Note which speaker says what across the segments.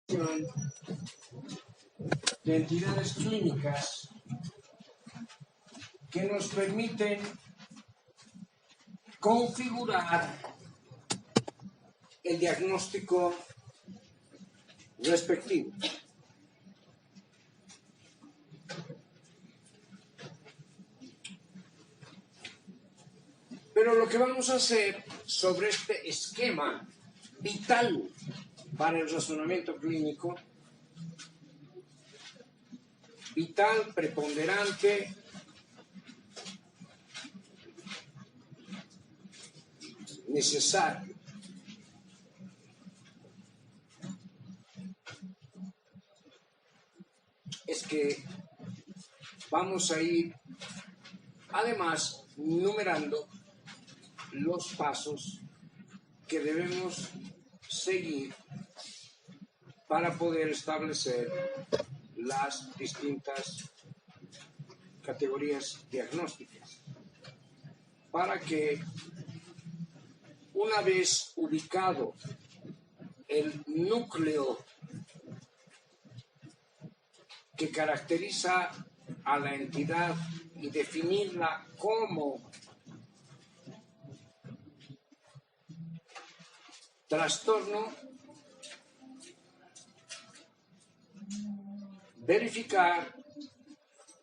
Speaker 1: de entidades clínicas que nos permiten configurar el diagnóstico respectivo. Pero lo que vamos a hacer sobre este esquema vital para el razonamiento clínico, vital, preponderante, necesario, es que vamos a ir además numerando los pasos que debemos seguir para poder establecer las distintas categorías diagnósticas, para que una vez ubicado el núcleo que caracteriza a la entidad y definirla como trastorno, verificar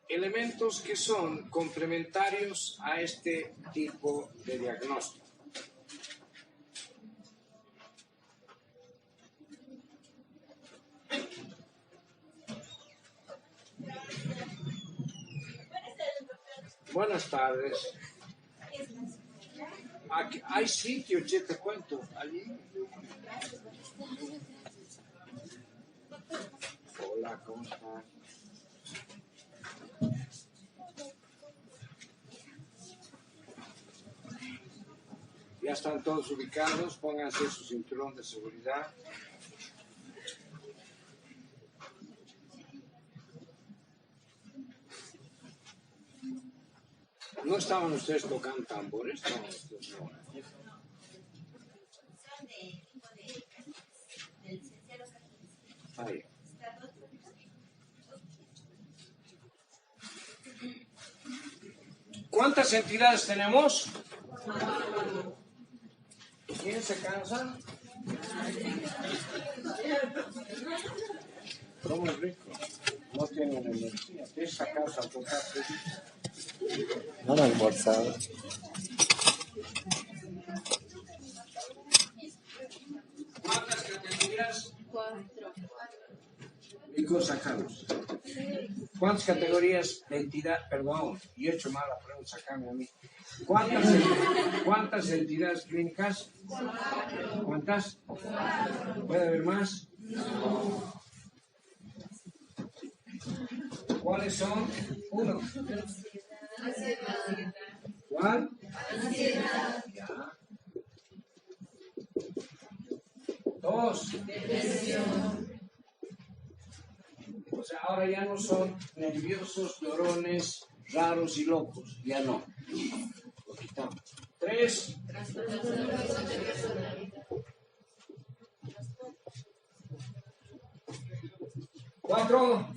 Speaker 1: elementos que son complementarios a este tipo de diagnóstico. Buenas tardes. Aquí hay sitio, che, te cuento. Allí. Hola, ¿cómo estás? Ya están todos ubicados, pónganse su cinturón de seguridad. ¿No estaban ustedes tocando tambores? No, ustedes no. Ahí. ¿Cuántas entidades tenemos? ¿Quién se cansa? ¿Cómo es rico? No tienen energía. Esa casa tocar.
Speaker 2: No han almorzado.
Speaker 1: ¿Cuántas categorías?
Speaker 3: 4.
Speaker 1: Rico, sacamos. ¿Cuántas categorías de entidad? Perdón, yo he hecho mal la pregunta, sacame a mí. ¿Cuántas entidades clínicas?
Speaker 3: 4.
Speaker 1: ¿Cuántas? ¿Puede haber más?
Speaker 3: No.
Speaker 1: ¿Cuáles son? 1. ¿Cuál?
Speaker 3: Ansiedad.
Speaker 1: Ya. 2.
Speaker 3: Depresión.
Speaker 1: O sea, ahora ya no son nerviosos, llorones, raros y locos. Ya no. Lo quitamos. 3.
Speaker 3: Trastornos de personalidad.
Speaker 1: 4.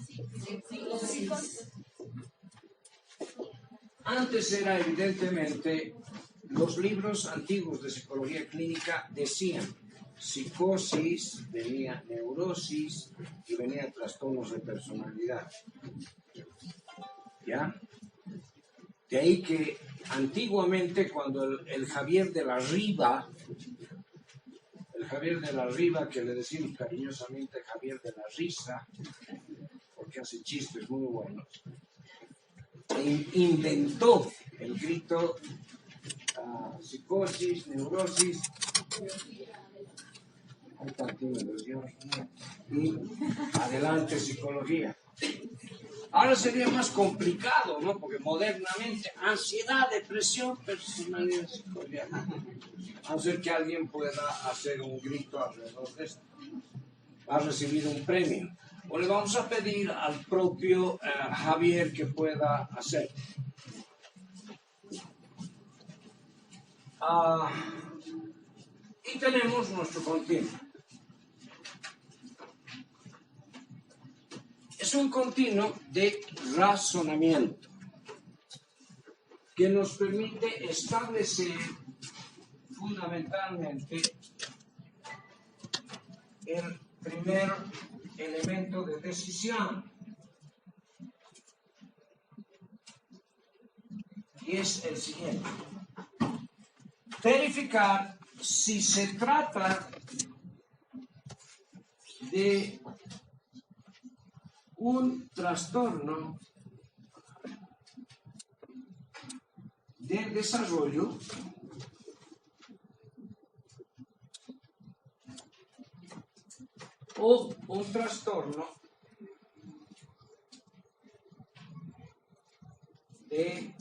Speaker 3: Psicosis.
Speaker 1: Antes era evidentemente, los libros antiguos de psicología clínica decían psicosis, venía neurosis y venía trastornos de personalidad. ¿Ya? De ahí que antiguamente cuando el Javier de la Riva, que le decimos cariñosamente Javier de la Risa, porque hace chistes muy buenos, inventó el grito psicosis, neurosis, y adelante psicología. Ahora sería más complicado, ¿no? Porque modernamente ansiedad, depresión, personalidad, psicología. A no ser que alguien pueda hacer un grito alrededor de esto. Va a recibir un premio. O le vamos a pedir al propio Javier que pueda hacer. Y tenemos nuestro continuo. un continuo de razonamiento que nos permite establecer fundamentalmente el primer elemento de decisión, y es el siguiente: verificar si se trata de un trastorno del desarrollo o un trastorno de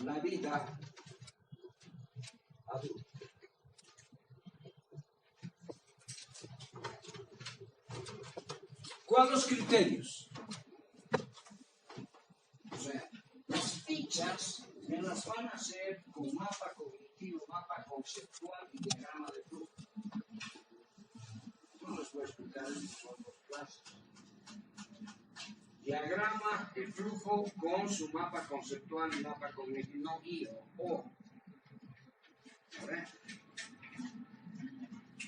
Speaker 1: la vida adulta. ¿Cuáles criterios? O sea, las fichas me las van a hacer con mapa cognitivo, mapa conceptual y diagrama de flujo. No les voy a explicar en son dos clases. Diagrama de flujo con su mapa conceptual y mapa cognitivo, no guío, o.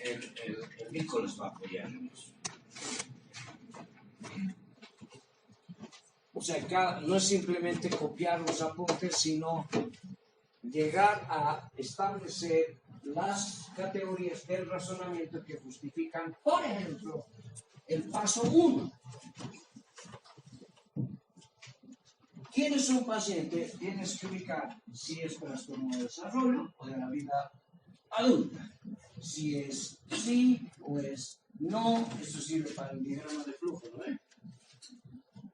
Speaker 1: El Nico les va a apoyar en eso. O sea, no es simplemente copiar los apuntes, sino llegar a establecer las categorías del razonamiento que justifican, por ejemplo, el paso 1. Tienes un paciente, tienes que ubicar si es trastorno de desarrollo o de la vida adulta. Si es sí o es no, eso sirve para el diagrama de flujo, ¿no?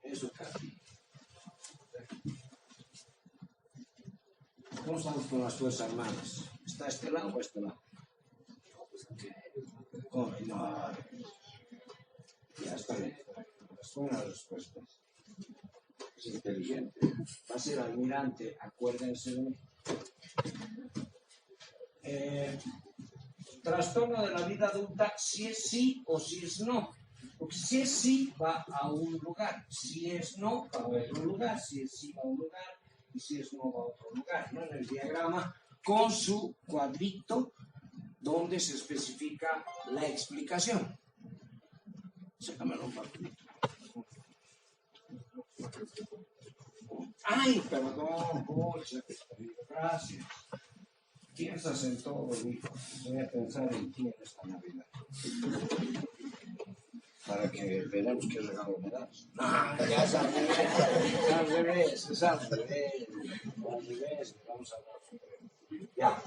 Speaker 1: Eso cambia. ¿Cómo estamos con las Fuerzas Armadas? ¿Está a este lado o a este lado? Oh, no. Ya está bien. Son las respuestas. Es inteligente. Va a ser almirante, acuérdense de mí. Trastorno de la vida adulta, si es sí o si es no. Porque si es sí, va a un lugar. Si es no, va a otro lugar. Si es sí, va a un lugar. Y si es no, va a otro lugar, ¿no? En el diagrama, con su cuadrito, donde se especifica la explicación. Sácamelo un papelito. Ay, perdón, pocha, gracias. Piensas en todo, hijo. Voy a pensar en ti en esta Navidad. Para que veamos qué regalo me das. No, ya es al revés. Es al revés, es al revés. Al revés, vamos a hablar. Ya.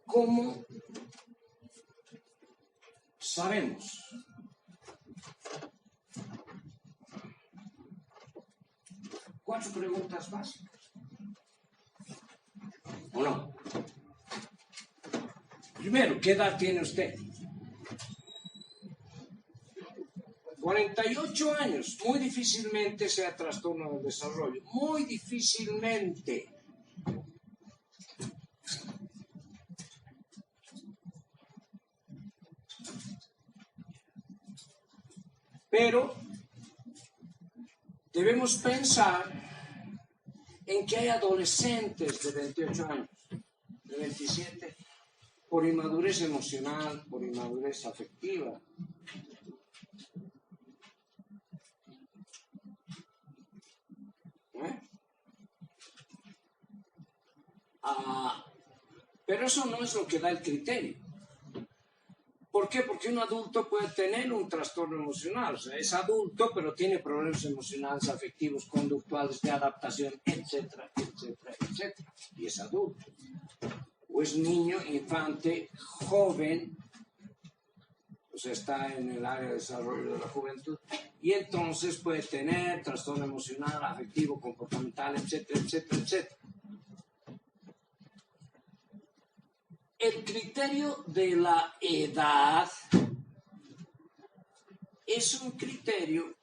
Speaker 1: ¿Cómo sabemos? Cuatro preguntas básicas. ¿O no? Primero, ¿qué edad tiene usted? 48 años. Muy difícilmente sea trastorno del desarrollo. Muy difícilmente. Pero debemos pensar en que hay adolescentes de 28 años, de 27, por inmadurez emocional, por inmadurez afectiva. Pero eso no es lo que da el criterio. ¿Por qué? Porque un adulto puede tener un trastorno emocional, o sea, es adulto, pero tiene problemas emocionales, afectivos, conductuales, de adaptación, etcétera, etcétera, etcétera. Y es adulto. O es niño, infante, joven, o sea, está en el área de desarrollo de la juventud, y entonces puede tener trastorno emocional, afectivo, comportamental, etcétera, etcétera, etcétera. El criterio de la edad es un criterio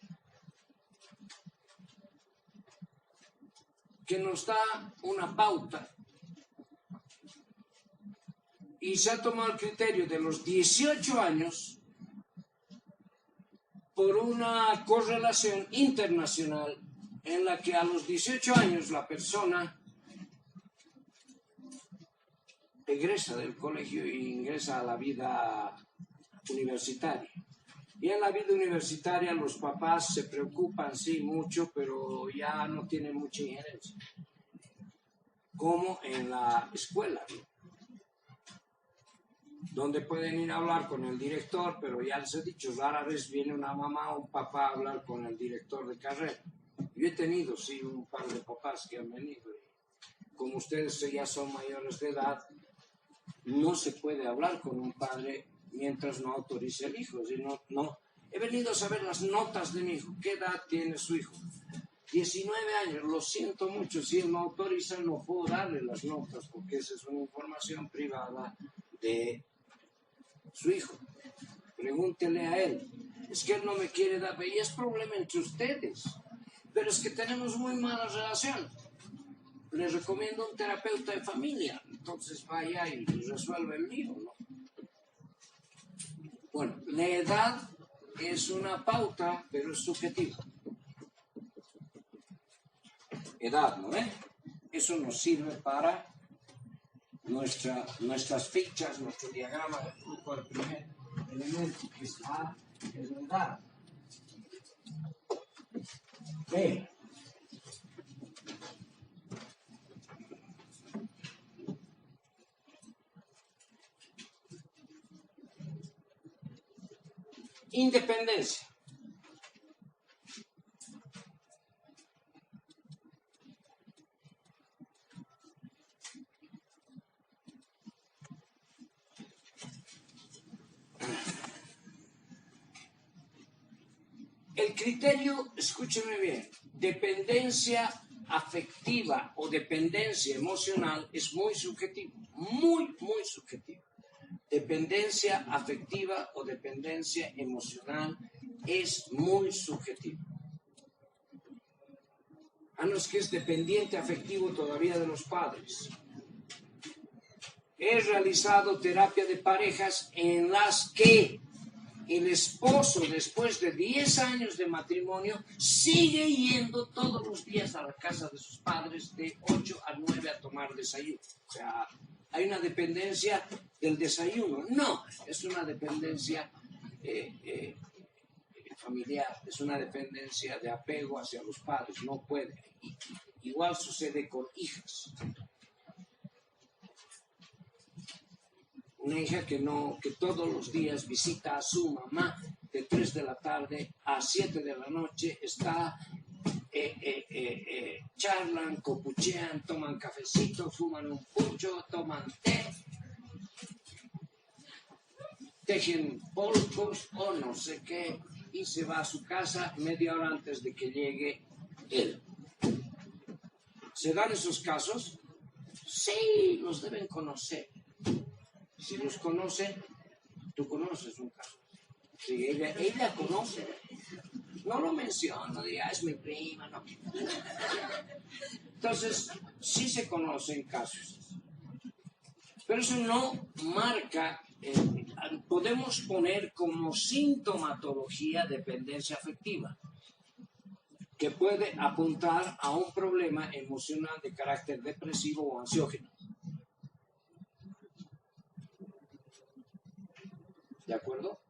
Speaker 1: que nos da una pauta y se ha tomado el criterio de los 18 años por una correlación internacional en la que a los 18 años la persona egresa del colegio e ingresa a la vida universitaria. Y en la vida universitaria los papás se preocupan, sí, mucho, pero ya no tienen mucha injerencia, como en la escuela, ¿no? Donde pueden ir a hablar con el director, pero ya les he dicho, rara vez viene una mamá o un papá a hablar con el director de carrera. Yo he tenido, sí, un par de papás que han venido. Y como ustedes ya son mayores de edad, no se puede hablar con un padre mientras no autorice el hijo. Si no. He venido a saber las notas de mi hijo. ¿Qué edad tiene su hijo? 19 años. Lo siento mucho. Si él no autoriza, no puedo darle las notas porque esa es una información privada de su hijo. Pregúntele a él. Es que él no me quiere dar. Y es problema entre ustedes. Pero es que tenemos muy mala relación. Les recomiendo un terapeuta de familia. Entonces vaya y resuelve el lío, ¿no? Bueno, la edad es una pauta, pero es subjetiva. Edad, ¿no? Eso nos sirve para nuestras fichas, nuestro diagrama de flujo. El primer elemento que es A es la edad. B. Independencia. El criterio, escúcheme bien, dependencia afectiva o dependencia emocional es muy subjetivo, muy subjetivo. Dependencia afectiva o dependencia emocional es muy subjetivo. A no es que es dependiente afectivo todavía de los padres. He realizado terapia de parejas en las que el esposo, después de 10 años de matrimonio, sigue yendo todos los días a la casa de sus padres de 8 a 9 a tomar desayuno. O sea, hay una dependencia del desayuno. No, es una dependencia familiar, es una dependencia de apego hacia los padres. No puede. Igual sucede con hijas. Una hija que todos los días visita a su mamá de 3 de la tarde a 7 de la noche, está, charlan, copuchean, toman cafecito, fuman un pucho, toman té, tejen polcos o no sé qué, y se va a su casa media hora antes de que llegue él. ¿Se dan esos casos? Sí, los deben conocer. Si los conocen, tú conoces un caso. Si ella conoce, no lo menciono, diga, es mi prima, no. Entonces, sí se conocen casos. Pero eso no marca, podemos poner como sintomatología dependencia afectiva, que puede apuntar a un problema emocional de carácter depresivo o ansiógeno. ¿De acuerdo?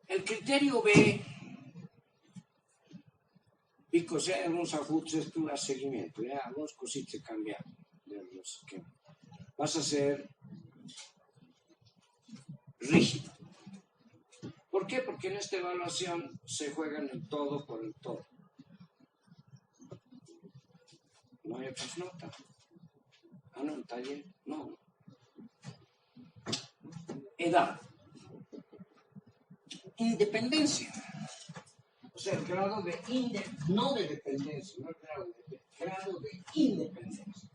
Speaker 1: El criterio B, dico, si hay algunos ajustes, tú das seguimiento, ¿ya? Algunas cositas cambian de los que vas a ser rígido. ¿Por qué? Porque en esta evaluación se juegan el todo por el todo. No hay otras notas. Ah, no, en taller, no. Edad. Independencia. O sea, el grado de no de dependencia, no el grado de independencia.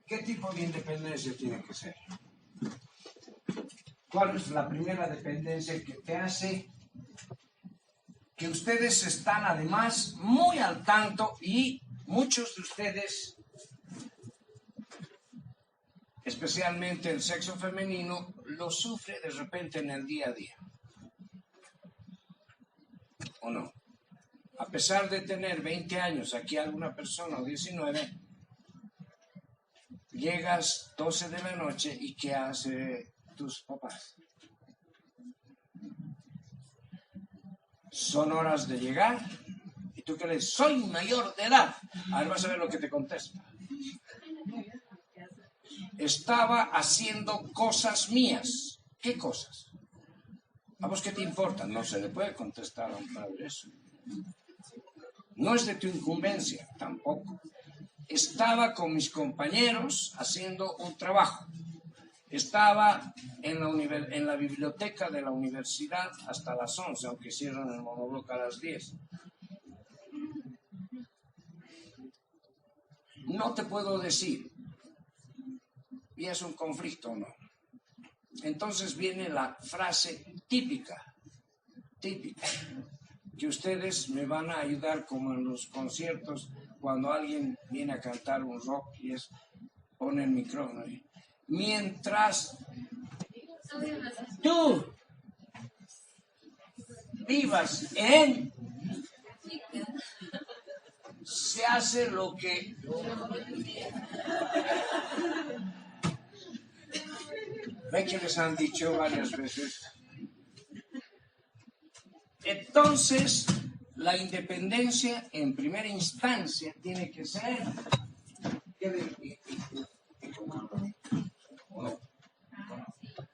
Speaker 1: ¿Qué tipo de independencia tiene que ser? ¿Cuál es la primera dependencia que te hace que ustedes están además muy al tanto y muchos de ustedes, especialmente el sexo femenino, lo sufre de repente en el día a día. ¿O no? A pesar de tener 20 años, aquí alguna persona o 19, llegas 12 de la noche y ¿qué hace tus papás? Son horas de llegar y tú crees, soy mayor de edad. A ver, vas a ver lo que te contesta. Estaba haciendo cosas mías. ¿Qué cosas? ¿A vos qué te importa? No se le puede contestar a un padre eso. No es de tu incumbencia, tampoco. Estaba con mis compañeros haciendo un trabajo. Estaba en la biblioteca de la universidad hasta las 11, aunque cierran el monobloque a las 10. No te puedo decir, y es un conflicto o no. Entonces viene la frase típica, que ustedes me van a ayudar como en los conciertos, cuando alguien viene a cantar un rock y pone el micrófono ahí. Mientras tú vivas se hace lo que ve que les han dicho varias veces. Entonces, la independencia en primera instancia tiene que ser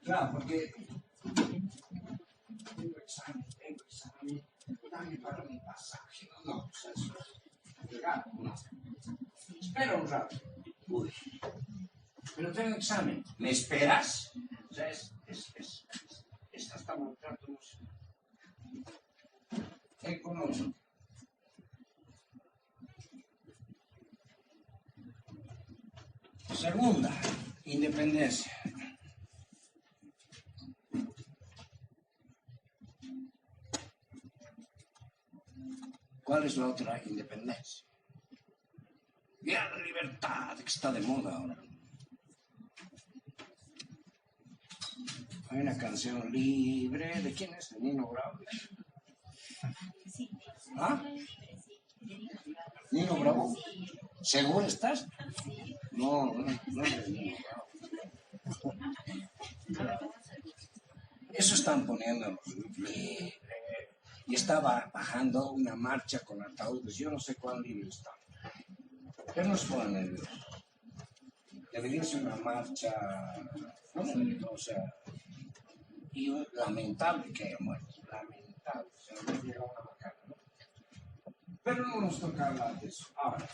Speaker 1: claro, porque tengo examen, dame para mi pasaje. No, no. Espera un rato. Uy. Pero tengo examen. ¿Me esperas? O sea, esta está mostrando económico. Segunda, independencia. ¿Cuál es la otra independencia? Y la libertad, que está de moda ahora. Hay una canción libre, ¿de quién es? De Nino Bravo. ¿Ah? ¿Nino Bravo? ¿Seguro estás? No es de Nino Bravo. Eso están poniendo libre. Y estaba bajando una marcha con ataúdes. Yo no sé cuál libre está. ¿Qué nos ponen? Debería ser una marcha, o sea, y lamentable que haya muerto, lamentable, se nos hubiera llegado una macana, ¿no? Pero no nos toca hablar de eso. Ahora,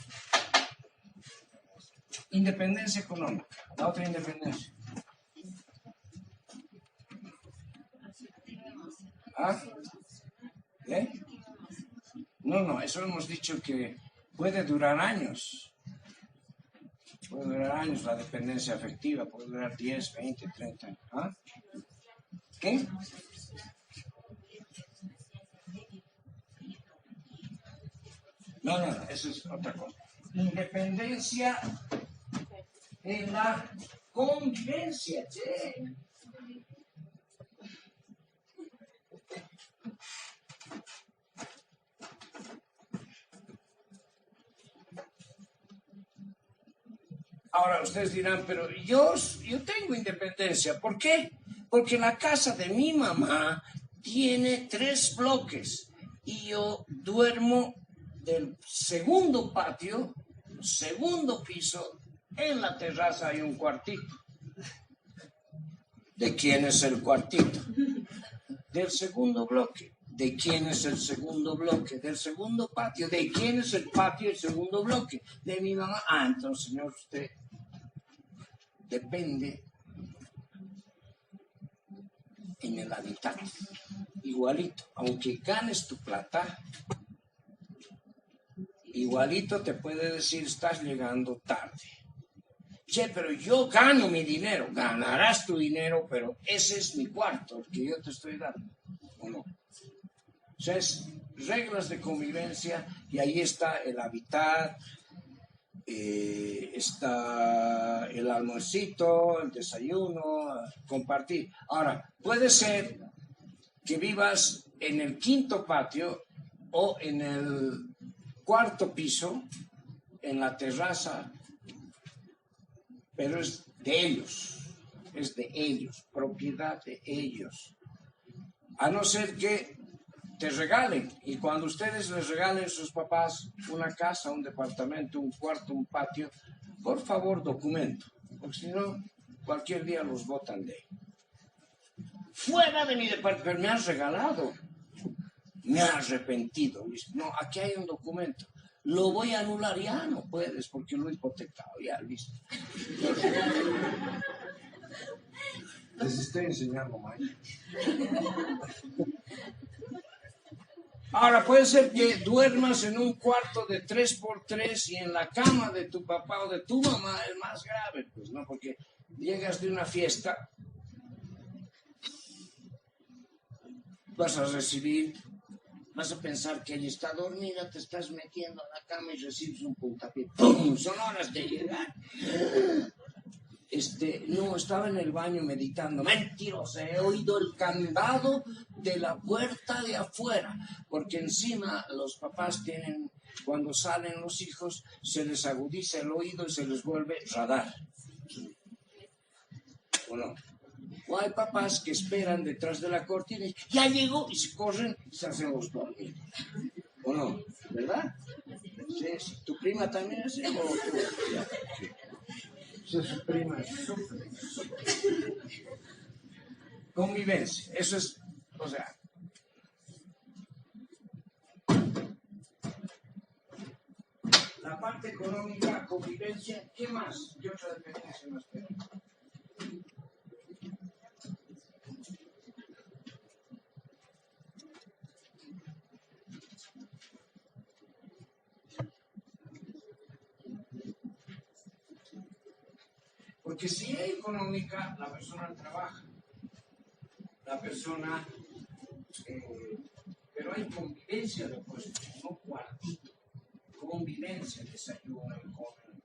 Speaker 1: independencia económica, la otra independencia. ¿Ah? ¿Eh? No, eso hemos dicho que puede durar años. Puede durar años la dependencia afectiva, puede durar 10, 20, 30 años. ¿Ah? ¿Qué? No, eso es otra cosa. Independencia en la convivencia, che. Ahora ustedes dirán, pero yo tengo independencia. ¿Por qué? Porque la casa de mi mamá tiene 3 bloques y yo duermo del segundo patio, segundo piso, en la terraza hay un cuartito. ¿De quién es el cuartito? Del segundo bloque. ¿De quién es el segundo bloque? Del segundo patio. ¿De quién es el patio del segundo bloque? De mi mamá. Ah, entonces, señor, usted depende en el hábitat. Igualito. Aunque ganes tu plata, igualito te puede decir, estás llegando tarde. Che, pero yo gano mi dinero. Ganarás tu dinero, pero ese es mi cuarto, el que yo te estoy dando. ¿O no? O sea, es reglas de convivencia y ahí está el hábitat, está el almuercito, el desayuno, compartir. Ahora, puede ser que vivas en el quinto patio o en el cuarto piso, en la terraza, pero es de ellos, propiedad de ellos. A no ser que te regalen, y cuando ustedes les regalen a sus papás una casa, un departamento, un cuarto, un patio, por favor documento, porque si no, cualquier día los botan de ahí. Fuera de mi departamento, pero me has regalado, me has arrepentido. No, aquí hay un documento, lo voy a anular, ya no puedes porque lo he hipotecado, ya listo. Les estoy enseñando mal. Ahora, puede ser que duermas en un cuarto de 3x3 y en la cama de tu papá o de tu mamá es más grave, pues, ¿no? Porque llegas de una fiesta, vas a pensar que ella está dormida, te estás metiendo a la cama y recibes un puntapié. ¡Pum! Son horas de llegar. No, estaba en el baño meditando. Mentiroso, he oído el candado de la puerta de afuera, porque encima los papás tienen, cuando salen los hijos, se les agudiza el oído y se les vuelve radar. ¿O no? O hay papás que esperan detrás de la cortina y ya llegó, y se corren y se hacen los dormidos. ¿O no? ¿Verdad? Sí. ¿Tu prima también es eso? Su prima sufre. Convivencia, eso es, o sea, la parte económica, convivencia, ¿qué más? ¿Qué otra dependencia más tenemos? Porque si es económica, la persona trabaja, la persona, pero hay convivencia después, no cuartito, convivencia, desayuno, comen.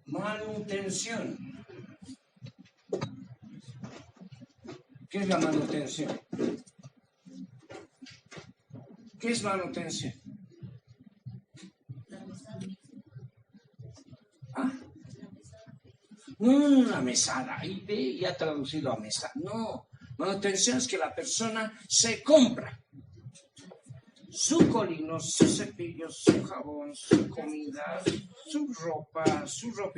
Speaker 1: Manutención. ¿Qué es la manutención? ¿Qué es manutención? ¿Ah? Una mesada, ahí ve, ya traducido a mesa. No, manutención es que la persona se compra su colino, su cepillo, su jabón, su comida, su ropa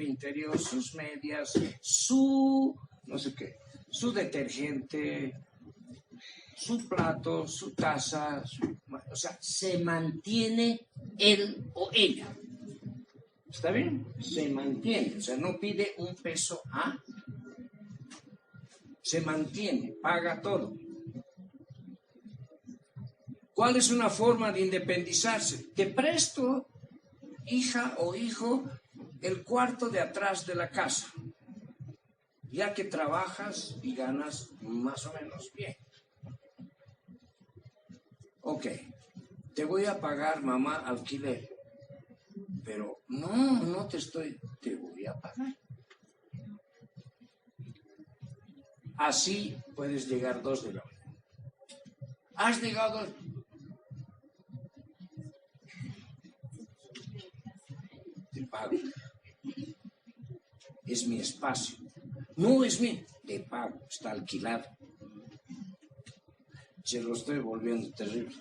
Speaker 1: interior, sus medias, su no sé qué, su detergente, su plato, su taza, o sea, se mantiene él o ella. ¿Está bien? Se mantiene, o sea, no pide un peso a, se mantiene, paga todo. ¿Cuál es una forma de independizarse? Te presto, hija o hijo, el cuarto de atrás de la casa, ya que trabajas y ganas más o menos bien. Ok, te voy a pagar, mamá, alquiler, pero no te voy a pagar. Así puedes llegar 2 de la mañana. Has llegado, te pago. Es mi espacio. No es mío, te pago, está alquilado. Se lo estoy volviendo terrible.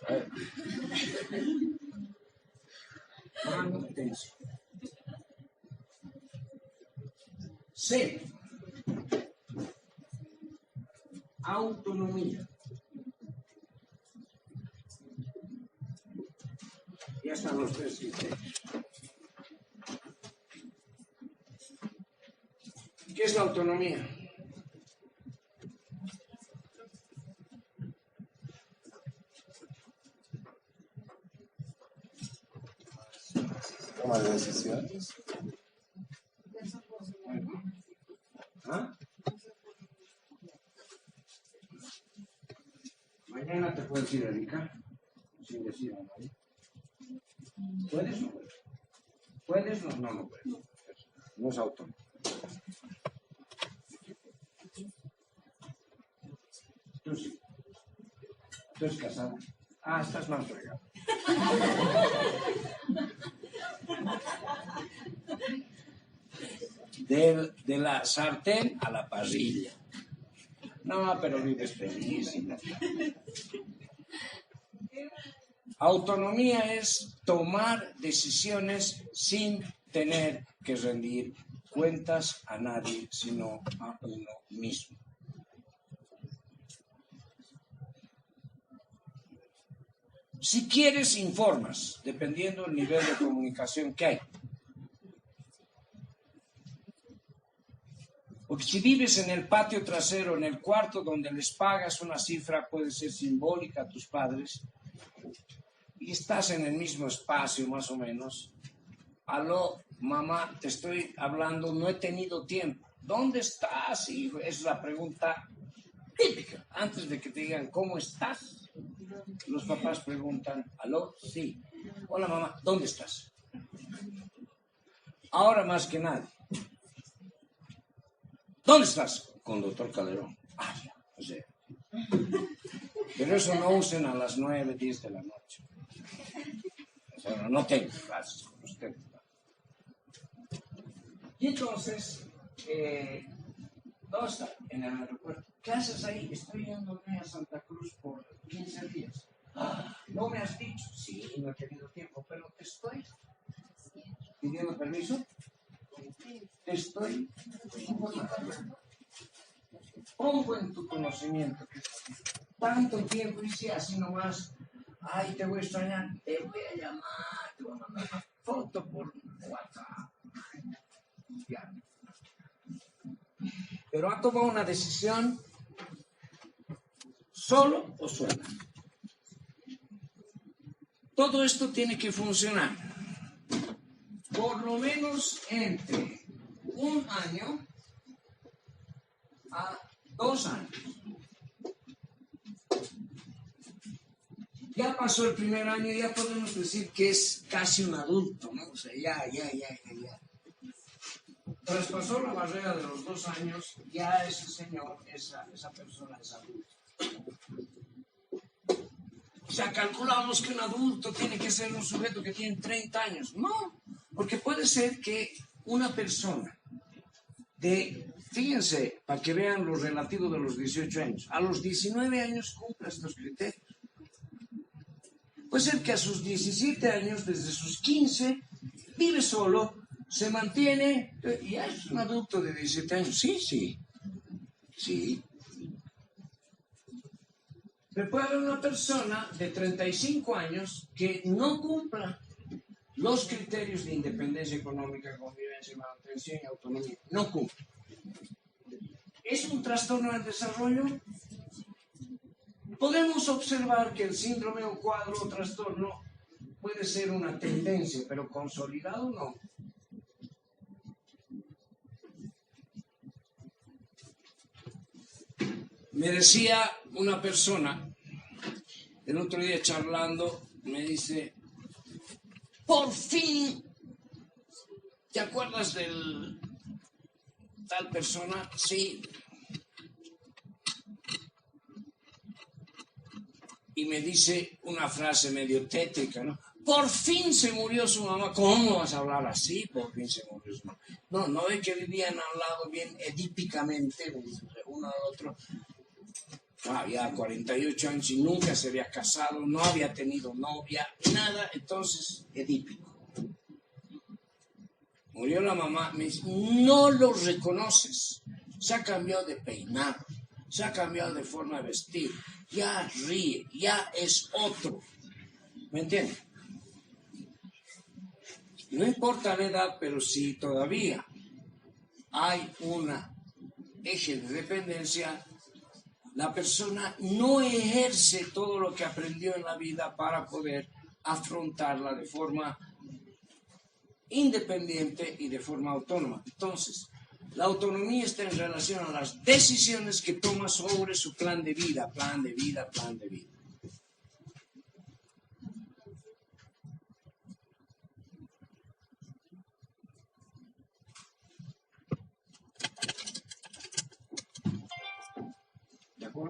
Speaker 1: Manutención. C. Autonomía. Ya están los 3 criterios. ¿Qué es la autonomía?
Speaker 2: Toma de decisiones.
Speaker 1: puedes ir a dedicar sin decir a nadie. ¿Puedes o no puedes? ¿Puedes o no? No puedes. No es autónomo. Tú sí. Tú eres casada. Ah, estás más fregado. De la sartén a la parrilla. No, pero vives feliz. Autonomía es tomar decisiones sin tener que rendir cuentas a nadie, sino a uno mismo. Si quieres, informas, dependiendo del nivel de comunicación que hay. Porque si vives en el patio trasero, en el cuarto donde les pagas una cifra, puede ser simbólica a tus padres, y estás en el mismo espacio más o menos. Aló, mamá, te estoy hablando, no he tenido tiempo. ¿Dónde estás, hijo? Es la pregunta típica. Antes de que te digan, ¿cómo estás? Los papás preguntan, aló, sí. Hola, mamá, ¿dónde estás? Ahora más que nadie. ¿Dónde estás? Con el doctor Calderón. Ah, ya, o sea. Pero eso no usen a las 9, 10 de la noche. O sea, no tengo clases con usted. Y entonces, ¿dónde está? En el aeropuerto. ¿Qué haces ahí? Estoy yéndome a Santa Cruz por 15 días. Ah, ¿no me has dicho? Sí, no he tenido tiempo, pero te estoy pidiendo permiso. Te estoy informando. Pongo en tu conocimiento que tanto tiempo hice así nomás. Ay, te voy a extrañar. Te voy a llamar. Te voy a mandar una foto por WhatsApp. Ya. Pero ha tomado una decisión solo o sola. Todo esto tiene que funcionar por lo menos entre 1 año a 2 años. Ya pasó el primer año, ya podemos decir que es casi un adulto, ¿no? O sea, ya. Traspasó la barrera de los 2 años, ya ese señor, esa persona es adulta. O sea, calculamos que un adulto tiene que ser un sujeto que tiene 30 años. No, porque puede ser que una persona fíjense, para que vean lo relativo de los 18 años, a los 19 años cumpla estos criterios. Puede ser que a sus 17 años, desde sus 15, vive solo, se mantiene, ya es un adulto de 17 años. Sí. Pero puede haber una persona de 35 años que no cumpla los criterios de independencia económica, convivencia, manutención y autonomía. No cumple. ¿Es un trastorno del desarrollo? Podemos observar que el síndrome o cuadro o trastorno puede ser una tendencia, pero consolidado no. Me decía una persona, el otro día charlando, me dice, por fin, ¿te acuerdas del tal persona? Sí. Y me dice una frase medio tétrica, ¿no? Por fin se murió su mamá. ¿Cómo vas a hablar así? Por fin se murió su mamá. No es que vivían al lado bien edípicamente, uno al otro. Había 48 años y nunca se había casado, no había tenido novia, nada, entonces edípico. Murió la mamá, me dice, no lo reconoces, se ha cambiado de peinado, se ha cambiado de forma de vestir, ya ríe, ya es otro. ¿Me entienden? No importa la edad, pero si todavía hay una eje de dependencia, la persona no ejerce todo lo que aprendió en la vida para poder afrontarla de forma independiente y de forma autónoma. Entonces, la autonomía está en relación a las decisiones que toma sobre su plan de vida.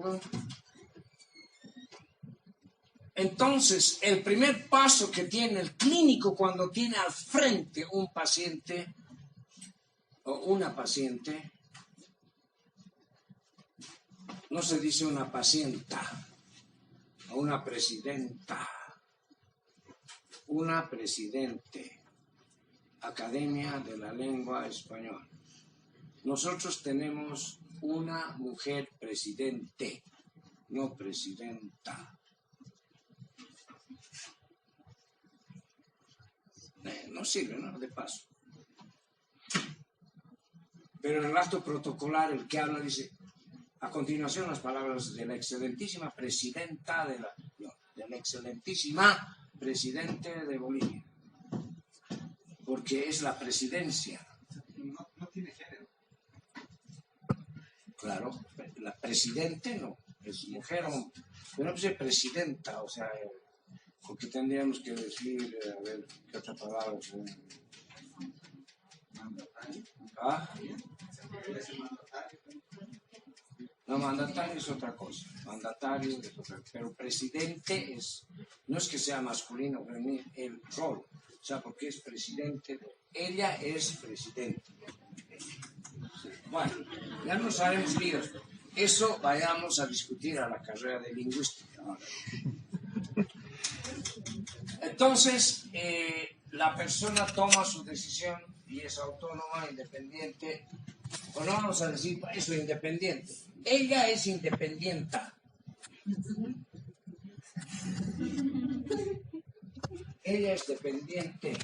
Speaker 1: acuerdo? Entonces, el primer paso que tiene el clínico cuando tiene al frente un paciente o una paciente, no se dice una pacienta o una presidenta, una presidente, Academia de la Lengua Española. Nosotros tenemos una mujer presidente, no presidenta. No sirve, ¿no? De paso. Pero en el acto protocolar el que habla dice, a continuación las palabras de la excelentísima presidenta de la excelentísima presidente de Bolivia. Porque es la presidencia.
Speaker 4: No tiene género.
Speaker 1: Claro, la presidente no, es mujer o hombre. Pero no es presidenta, o sea, porque tendríamos que decir, a ver, ¿qué otra palabra? ¿Ah? No, mandatario es otra cosa, mandatario es otra cosa, pero presidente es, no es que sea masculino o femenino, el rol, o sea, porque es presidente, ella es presidente. Bueno, ya nos haremos líos, eso vayamos a discutir a la carrera de lingüística. Entonces, la persona toma su decisión y es autónoma, independiente, o no vamos a decir eso, independiente. Ella es independienta. Ella es dependiente,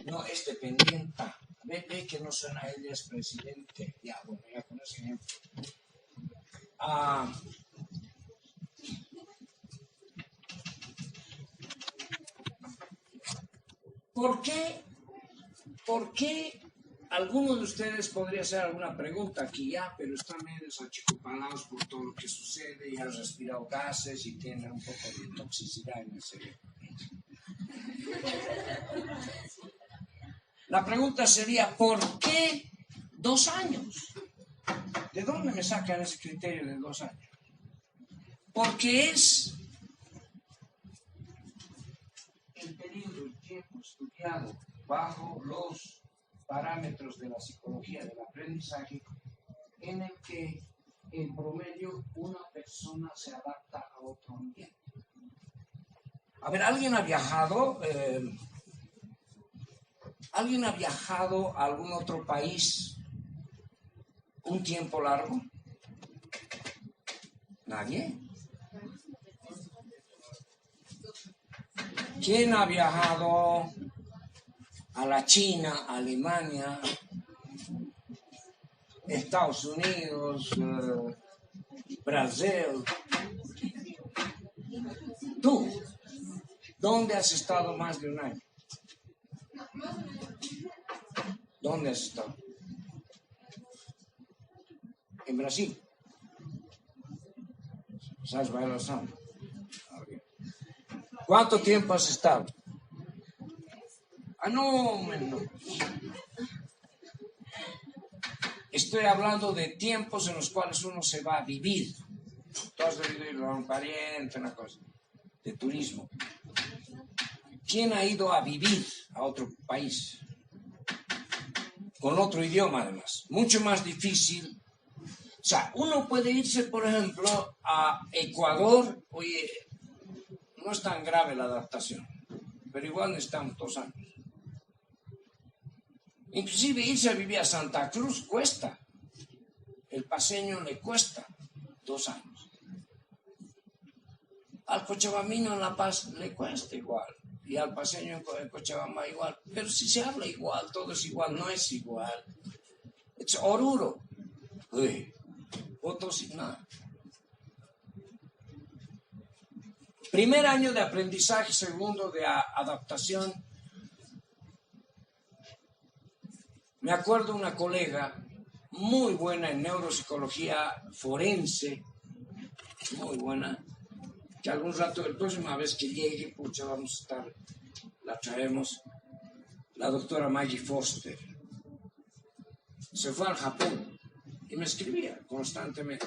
Speaker 1: no es dependienta. Ve que no suena ella es presidente. Ya, bueno, ya con ese ejemplo. ¿Por qué alguno de ustedes podría hacer alguna pregunta aquí ya, pero están medio achicopalados por todo lo que sucede y han respirado gases y tienen un poco de toxicidad en el cerebro? La pregunta sería, ¿por qué 2 años? ¿De dónde me sacan ese criterio de 2 años? Porque es el periodo, el tiempo estudiado bajo los parámetros de la psicología del aprendizaje en el que en promedio una persona se adapta a otro ambiente. A ver, ¿alguien ha viajado? ¿Alguien ha viajado a algún otro país un tiempo largo? ¿Nadie? ¿Quién ha viajado a la China, Alemania, Estados Unidos, Brasil? ¿Tú? ¿Dónde has estado más de 1 año? ¿Dónde has estado? En Brasil. ¿Sabes bailar samba? ¿Cuánto tiempo has estado? No. Estoy hablando de tiempos en los cuales uno se va a vivir. Tú has debido ir a un pariente, una cosa, de turismo. ¿Quién ha ido a vivir a otro país? Con otro idioma, además. Mucho más difícil. O sea, uno puede irse, por ejemplo, a Ecuador. Oye, no es tan grave la adaptación, pero igual necesitamos 2 años. Inclusive irse a vivir a Santa Cruz cuesta. El paseño le cuesta 2 años. Al cochabamino en La Paz le cuesta igual. Y al paseño en Cochabamba igual. Pero si se habla igual, todo es igual, no es igual. Es Oruro. Uy, Potosí, nada. Primer año de aprendizaje, segundo de adaptación. Me acuerdo una colega muy buena en neuropsicología forense, muy buena, que algún rato, la próxima vez que llegue, pucha, vamos a estar, la traemos, la doctora Maggie Foster. Se fue al Japón y me escribía constantemente.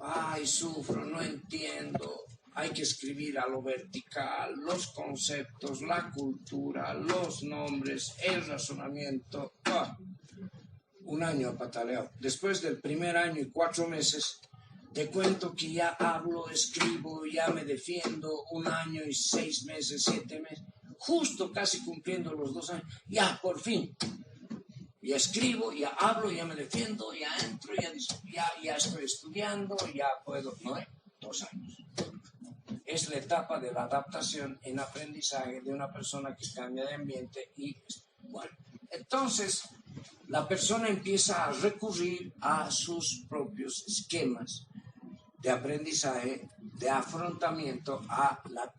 Speaker 1: Ay, sufro, no entiendo. Hay que escribir a lo vertical, los conceptos, la cultura, los nombres, el razonamiento. Un año pataleado. Después del primer año y 4 meses, te cuento que ya hablo, escribo, ya me defiendo. 1 año y 6 meses, 7 meses, justo casi cumpliendo los 2 años. Ya, por fin. Ya escribo, ya hablo, ya me defiendo, ya entro, ya estoy estudiando, ya puedo. No, 2 años. Es la etapa de la adaptación en aprendizaje de una persona que cambia de ambiente y, bueno, entonces la persona empieza a recurrir a sus propios esquemas de aprendizaje, de afrontamiento,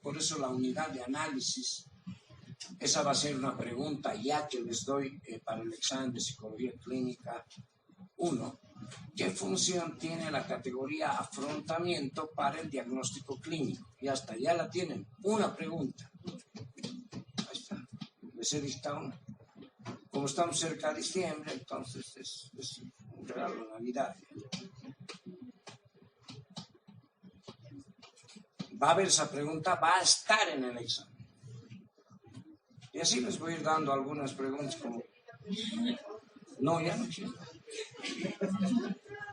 Speaker 1: por eso la unidad de análisis. Esa va a ser una pregunta ya que les doy para el examen de psicología clínica 1. ¿Qué función tiene la categoría afrontamiento para el diagnóstico clínico? Ya está, ya la tienen. Una pregunta. Ahí está. Les he dictado una. Como estamos cerca de diciembre, entonces es un regalo de Navidad. Va a haber esa pregunta, va a estar en el examen. Y así les voy a ir dando algunas preguntas como... No, ya no quiero.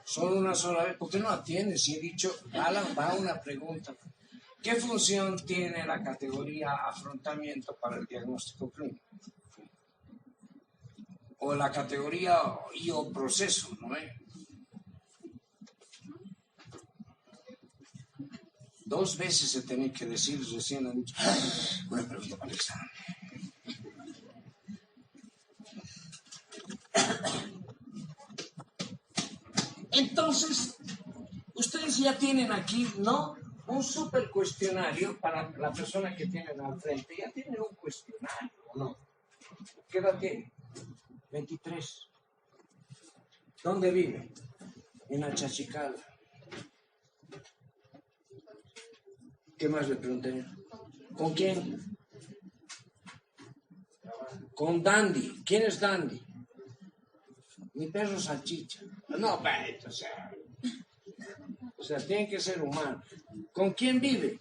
Speaker 1: Solo una sola vez. ¿Por qué no atiendes? Si he dicho, Alan, va una pregunta. ¿Qué función tiene la categoría afrontamiento para el diagnóstico clínico? O la categoría o proceso, ¿no es? 2 veces se tenía que decir, recién han dicho, una pregunta para el examen. Entonces, ustedes ya tienen aquí, ¿no? Un super cuestionario para la persona que tienen al frente. Ya tienen un cuestionario, ¿o no? ¿Qué edad tiene? 23. ¿Dónde vive? En Achachicala. ¿Qué más le pregunté? ¿Con quién? Con Dandy. ¿Quién es Dandy? Mi perro Salchicha. No, o sea, tiene que ser humano. ¿Con quién vive?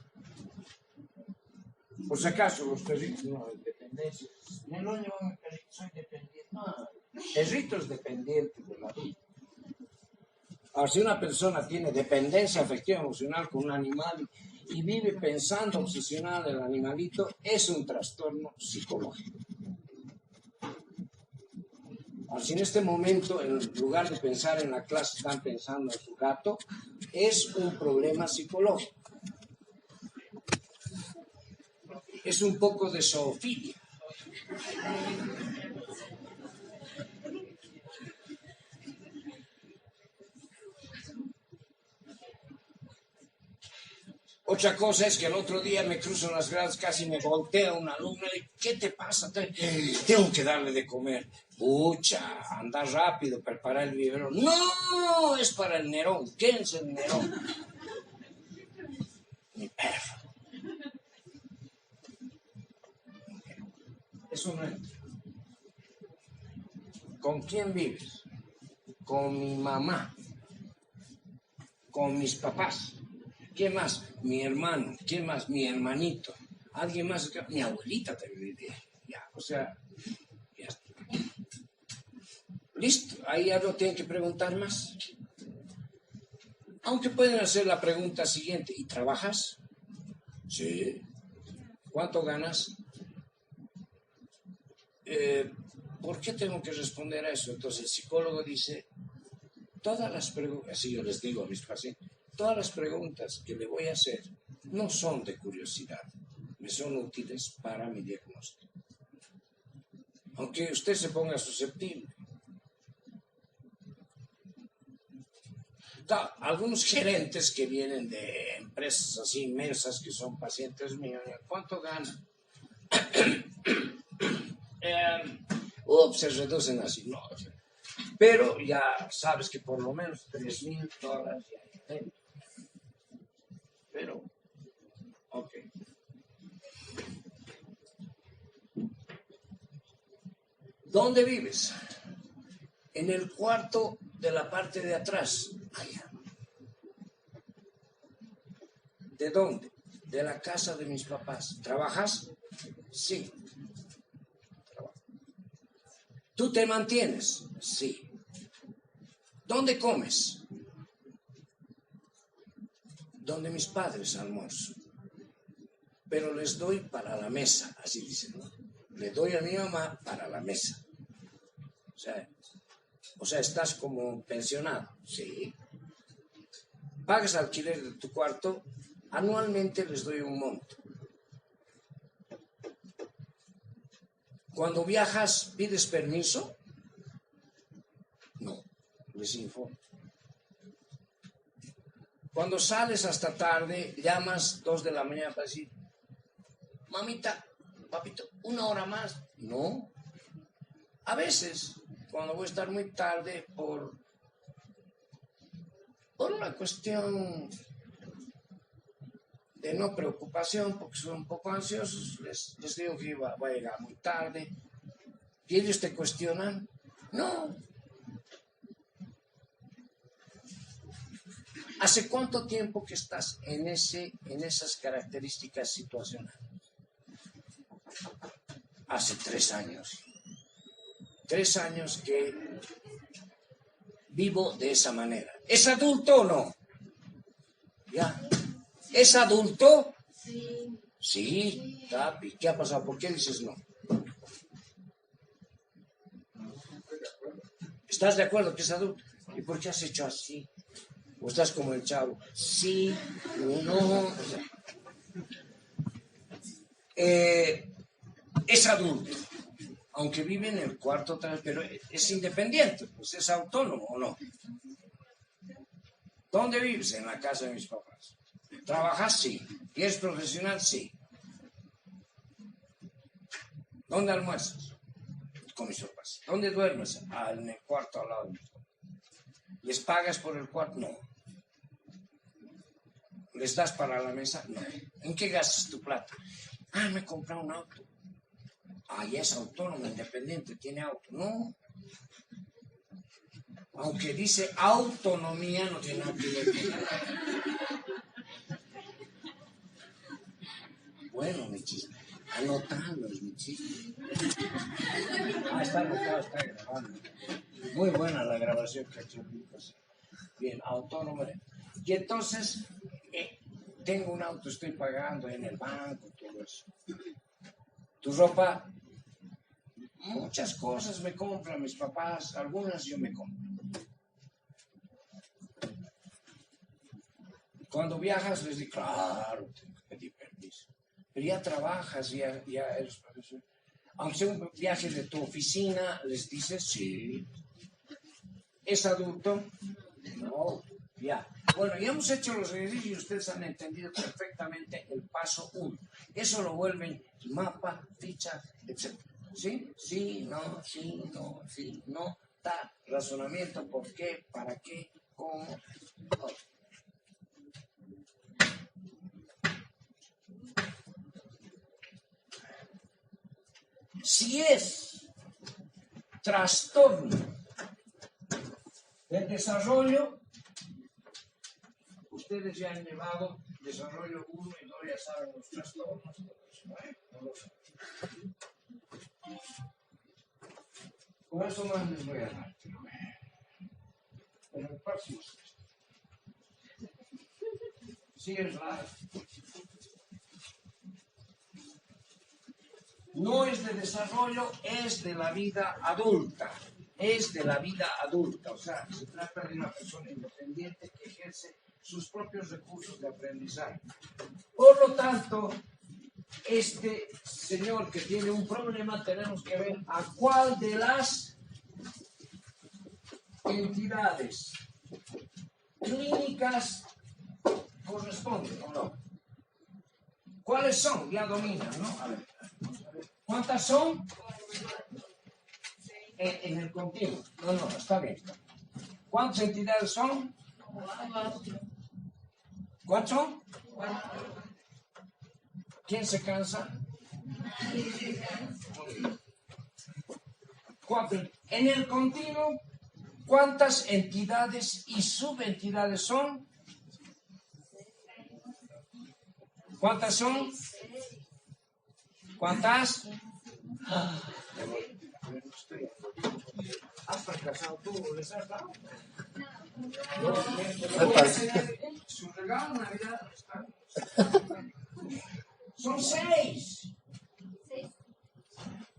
Speaker 1: Por si acaso, los perritos, no, dependencia. No, yo soy dependiente. No, perritos dependientes de la vida. Ahora, si una persona tiene dependencia afectiva emocional con un animal y vive pensando obsesionada en el animalito, es un trastorno psicológico. Ahora, si en este momento, en lugar de pensar en la clase, están pensando en su gato, es un problema psicológico. Es un poco de zoofilia. Otra cosa es que el otro día me cruzo en las gradas, casi me voltea una alumna y ¿qué te pasa? Tengo que darle de comer. Pucha, anda rápido, prepara el biberón. No, es para el Nerón. ¿Quién es el Nerón? Mi perro. Eso no entra. ¿Con quién vives? Con mi mamá. Con mis papás. ¿Quién más? Mi hermano. ¿Quién más? Mi hermanito. ¿Alguien más? Mi abuelita también vivía. Ya, o sea, ya está. Listo, ahí ya no tienen que preguntar más. Aunque pueden hacer la pregunta siguiente. ¿Y trabajas? Sí. ¿Cuánto ganas? ¿Por qué tengo que responder a eso? Entonces el psicólogo dice, todas las preguntas, así yo les digo a mis pacientes, todas las preguntas que le voy a hacer no son de curiosidad, me son útiles para mi diagnóstico. Aunque usted se ponga susceptible. Algunos gerentes que vienen de empresas así inmensas que son pacientes míos, ¿cuánto ganan? Se reducen así, no. Pero ya sabes que por lo menos $3,000 ya hay. Pero, ok. ¿Dónde vives? En el cuarto de la parte de atrás. Allá. ¿De dónde? De la casa de mis papás. ¿Trabajas? Sí. ¿Tú te mantienes? Sí. ¿Dónde comes? Donde mis padres almuerzan. Pero les doy para la mesa, así dicen, ¿no? Le doy a mi mamá para la mesa. O sea, estás como pensionado. Sí. Pagas alquiler de tu cuarto, anualmente les doy un monto. Cuando viajas, ¿pides permiso? No, les informo. Cuando sales hasta tarde, llamas 2 de la mañana para decir, mamita, papito, 1 hora más. No. A veces, cuando voy a estar muy tarde por una cuestión de no preocupación, porque son un poco ansiosos, les digo que voy a llegar muy tarde. ¿Y ellos te cuestionan? No. ¿Hace cuánto tiempo que estás en esas características situacionales? Hace 3 años. 3 años que vivo de esa manera. ¿Es adulto o no? ¿Ya? ¿Es adulto?
Speaker 3: Sí.
Speaker 1: Sí, Tapi. ¿Qué ha pasado? ¿Por qué dices no? ¿Estás de acuerdo que es adulto? ¿Y por qué has hecho así? ¿O estás como el chavo? Sí, no. Es adulto, aunque vive en el cuarto, pero es independiente, pues es autónomo, ¿o no? ¿Dónde vives? En la casa de mis papás. ¿Trabajas? Sí. ¿Y eres profesional? Sí. ¿Dónde almuerzas? Con mis papás. ¿Dónde duermes? En el cuarto al lado de mis papás. ¿Les pagas por el cuarto? No. ¿Les das para la mesa? No. ¿En qué gastas tu plata? Me he comprado un auto. Ya es autónomo, independiente, tiene auto. No. Aunque dice autonomía, no tiene nada que ver con nada. Bueno, mi chiste. Anotando es mi chiste. Está anotado, está grabando. Muy buena la grabación que ha hecho. Bien, autónomo. Y entonces, tengo un auto, estoy pagando en el banco, todo eso. Tu ropa, muchas cosas me compran mis papás, algunas yo me compro. Cuando viajas les digo, claro, tengo que pedir permiso. Pero ya trabajas, ya eres profesor. Aunque sea un viaje de tu oficina, les dices, sí. ¿Es adulto? No, ya. Bueno, ya hemos hecho los ejercicios y ustedes han entendido perfectamente el paso 1. Eso lo vuelven mapa, ficha, etc. ¿Sí? Sí, no, sí, no, sí, no. Razonamiento, por qué, para qué, cómo. Todo. Si es trastorno del desarrollo, ustedes ya han llevado desarrollo 1 y 2, ya saben los trastornos. No lo saben. Con eso más les voy a dar. En el próximo. Sí, es raro. No es de desarrollo, es de la vida adulta. Es de la vida adulta. O sea, se trata de una persona independiente que ejerce sus propios recursos de aprendizaje. Por lo tanto, este señor que tiene un problema, tenemos que ver a cuál de las entidades clínicas corresponde o no. ¿Cuáles son? Ya dominan, ¿no? A ver. ¿Cuántas son? En el continuo. No, está bien. ¿Cuántas entidades son? 4 son. ¿Quién se cansa? 4. En el continuo, ¿cuántas entidades y subentidades son? ¿Cuántas son? ¿Cuántas? ¿Has fracasado tú? ¿Les has dado? Su regalo de Navidad son 6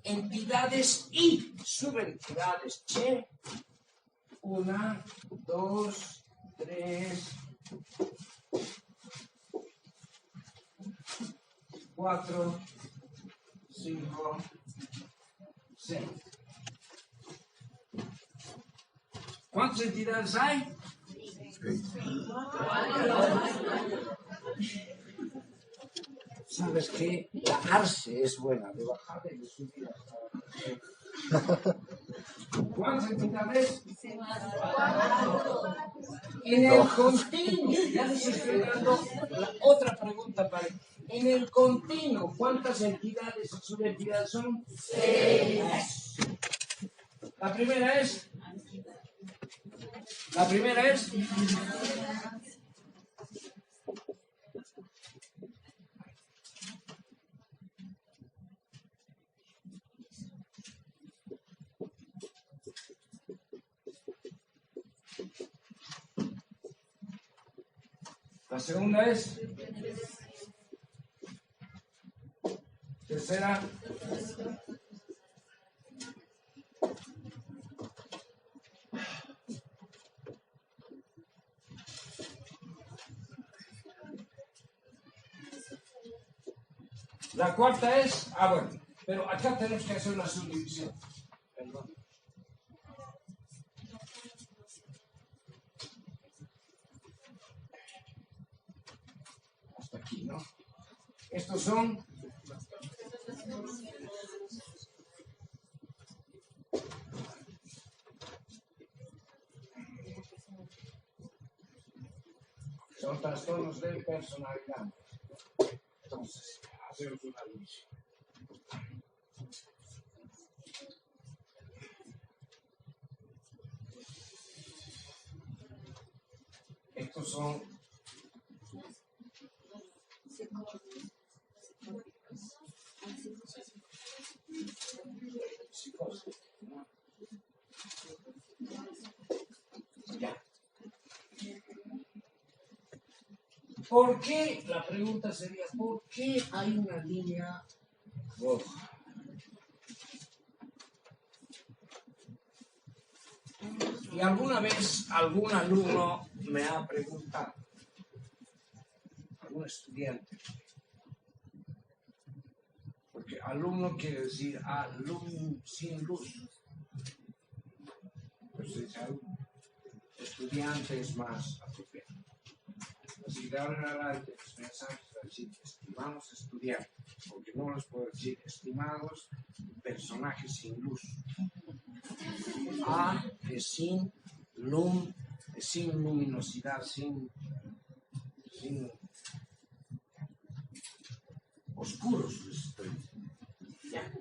Speaker 1: entidades y subentidades. Che. 1, 2, 3, 4, 5, 6. ¿Cuántas entidades hay? ¿Sabes qué? La arce es buena, de bajar y de subir hasta... ¿Cuántas entidades? En el continuo, ya les estoy dando la otra pregunta para él. En el continuo, ¿cuántas entidades y subentidades son? 6. La primera es... La segunda es... Tercera... La cuarta es... bueno, pero acá tenemos que hacer una subdivisión. Perdón. Hasta aquí, ¿no? Estos son... Son trastornos de personalidad. Entonces, hacemos una división. Estos son psicosis. Ya. ¿Por qué? La pregunta sería, ¿por qué hay una línea roja? Y alguna vez algún alumno me ha preguntado, algún estudiante, porque alumno quiere decir alumno sin luz. Entonces, estudiante es más apropiado. Si de ahora en adelante los mensajes van a decir estimados estudiantes, porque no les puedo decir estimados personajes sin luz. A es sin luminosidad, sin oscuros. ¿Ya?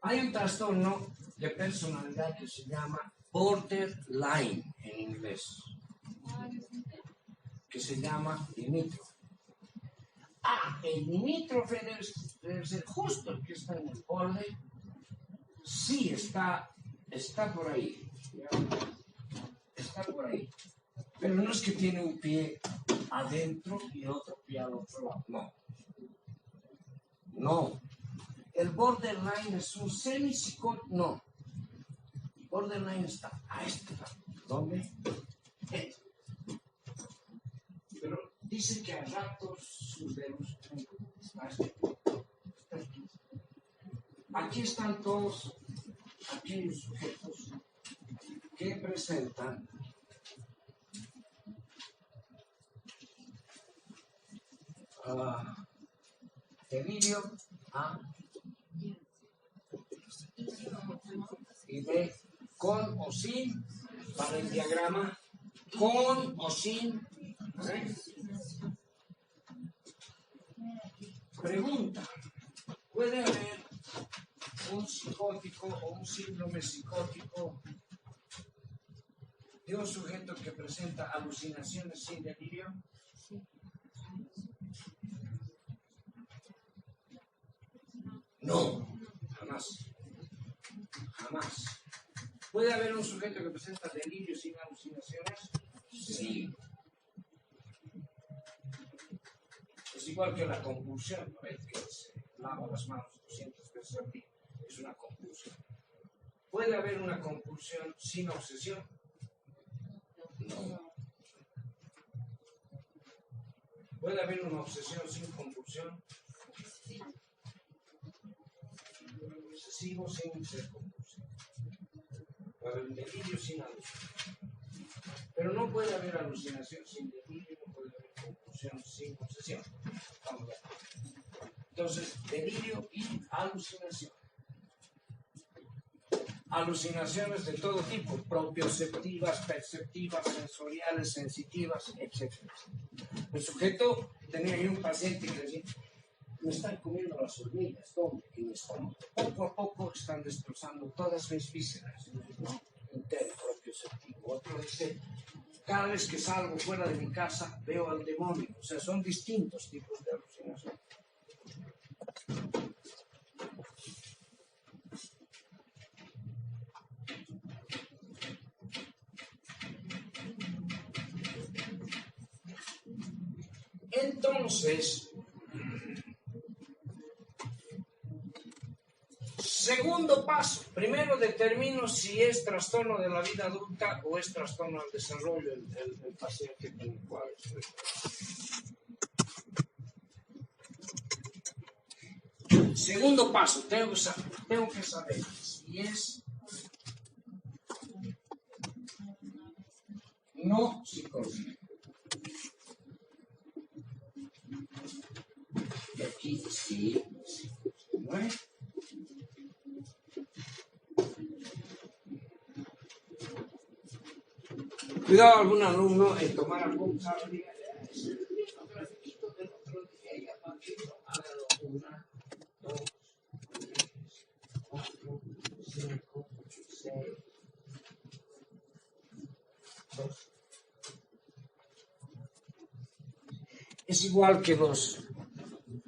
Speaker 1: Hay un trastorno de personalidad que se llama borderline en inglés, que se llama limítrofe. El limítrofe debe ser justo el que está en el borde. Sí, está por ahí. Está por ahí. Pero no es que tiene un pie adentro y otro pie al otro lado. No. No. El borderline es un semipsicótico. No. Borderline está a este lado. ¿Dónde? Este. Pero dice que a ratos sus dedos está aquí. Aquí están todos aquellos sujetos que presentan delirio y B, con o sin, para el diagrama, con o sin. Pregunta: ¿puede haber un psicótico o un síndrome psicótico de un sujeto que presenta alucinaciones sin delirio? No, jamás. Jamás. ¿Puede haber un sujeto que presenta delirio sin alucinaciones? Sí. Es igual que la compulsión, ¿no? El que se lava las manos 200 veces al día. Es una compulsión. ¿Puede haber una compulsión sin obsesión? No. ¿Puede haber una obsesión sin compulsión? Obsesivo sin ser compulsión. Puede haber un delirio sin alucinación. Pero no puede haber alucinación sin delirio, no puede haber compulsión sin obsesión. Vamos a ver. Entonces, delirio y alucinación. Alucinaciones de todo tipo, propioceptivas, perceptivas, sensoriales, sensitivas, etc. El sujeto, tenía yo un paciente que decía, me están comiendo las hormigas, ¿dónde? En mi estómago. Poco a poco están destrozando todas mis vísceras. ¿No? Entero, propioceptivo. Otro dice, cada vez que salgo fuera de mi casa veo al demonio. O sea, son distintos tipos de alucinación. Entonces, segundo paso. Primero determino si es trastorno de la vida adulta o es trastorno del desarrollo del paciente con el cual estoy. Segundo paso, tengo que saber si es no psicológico. Y aquí sí, ¿no es? Cuidado algún alumno en tomar algún cambio. Una, dos, tres, cuatro, cinco, seis, dos. Es igual que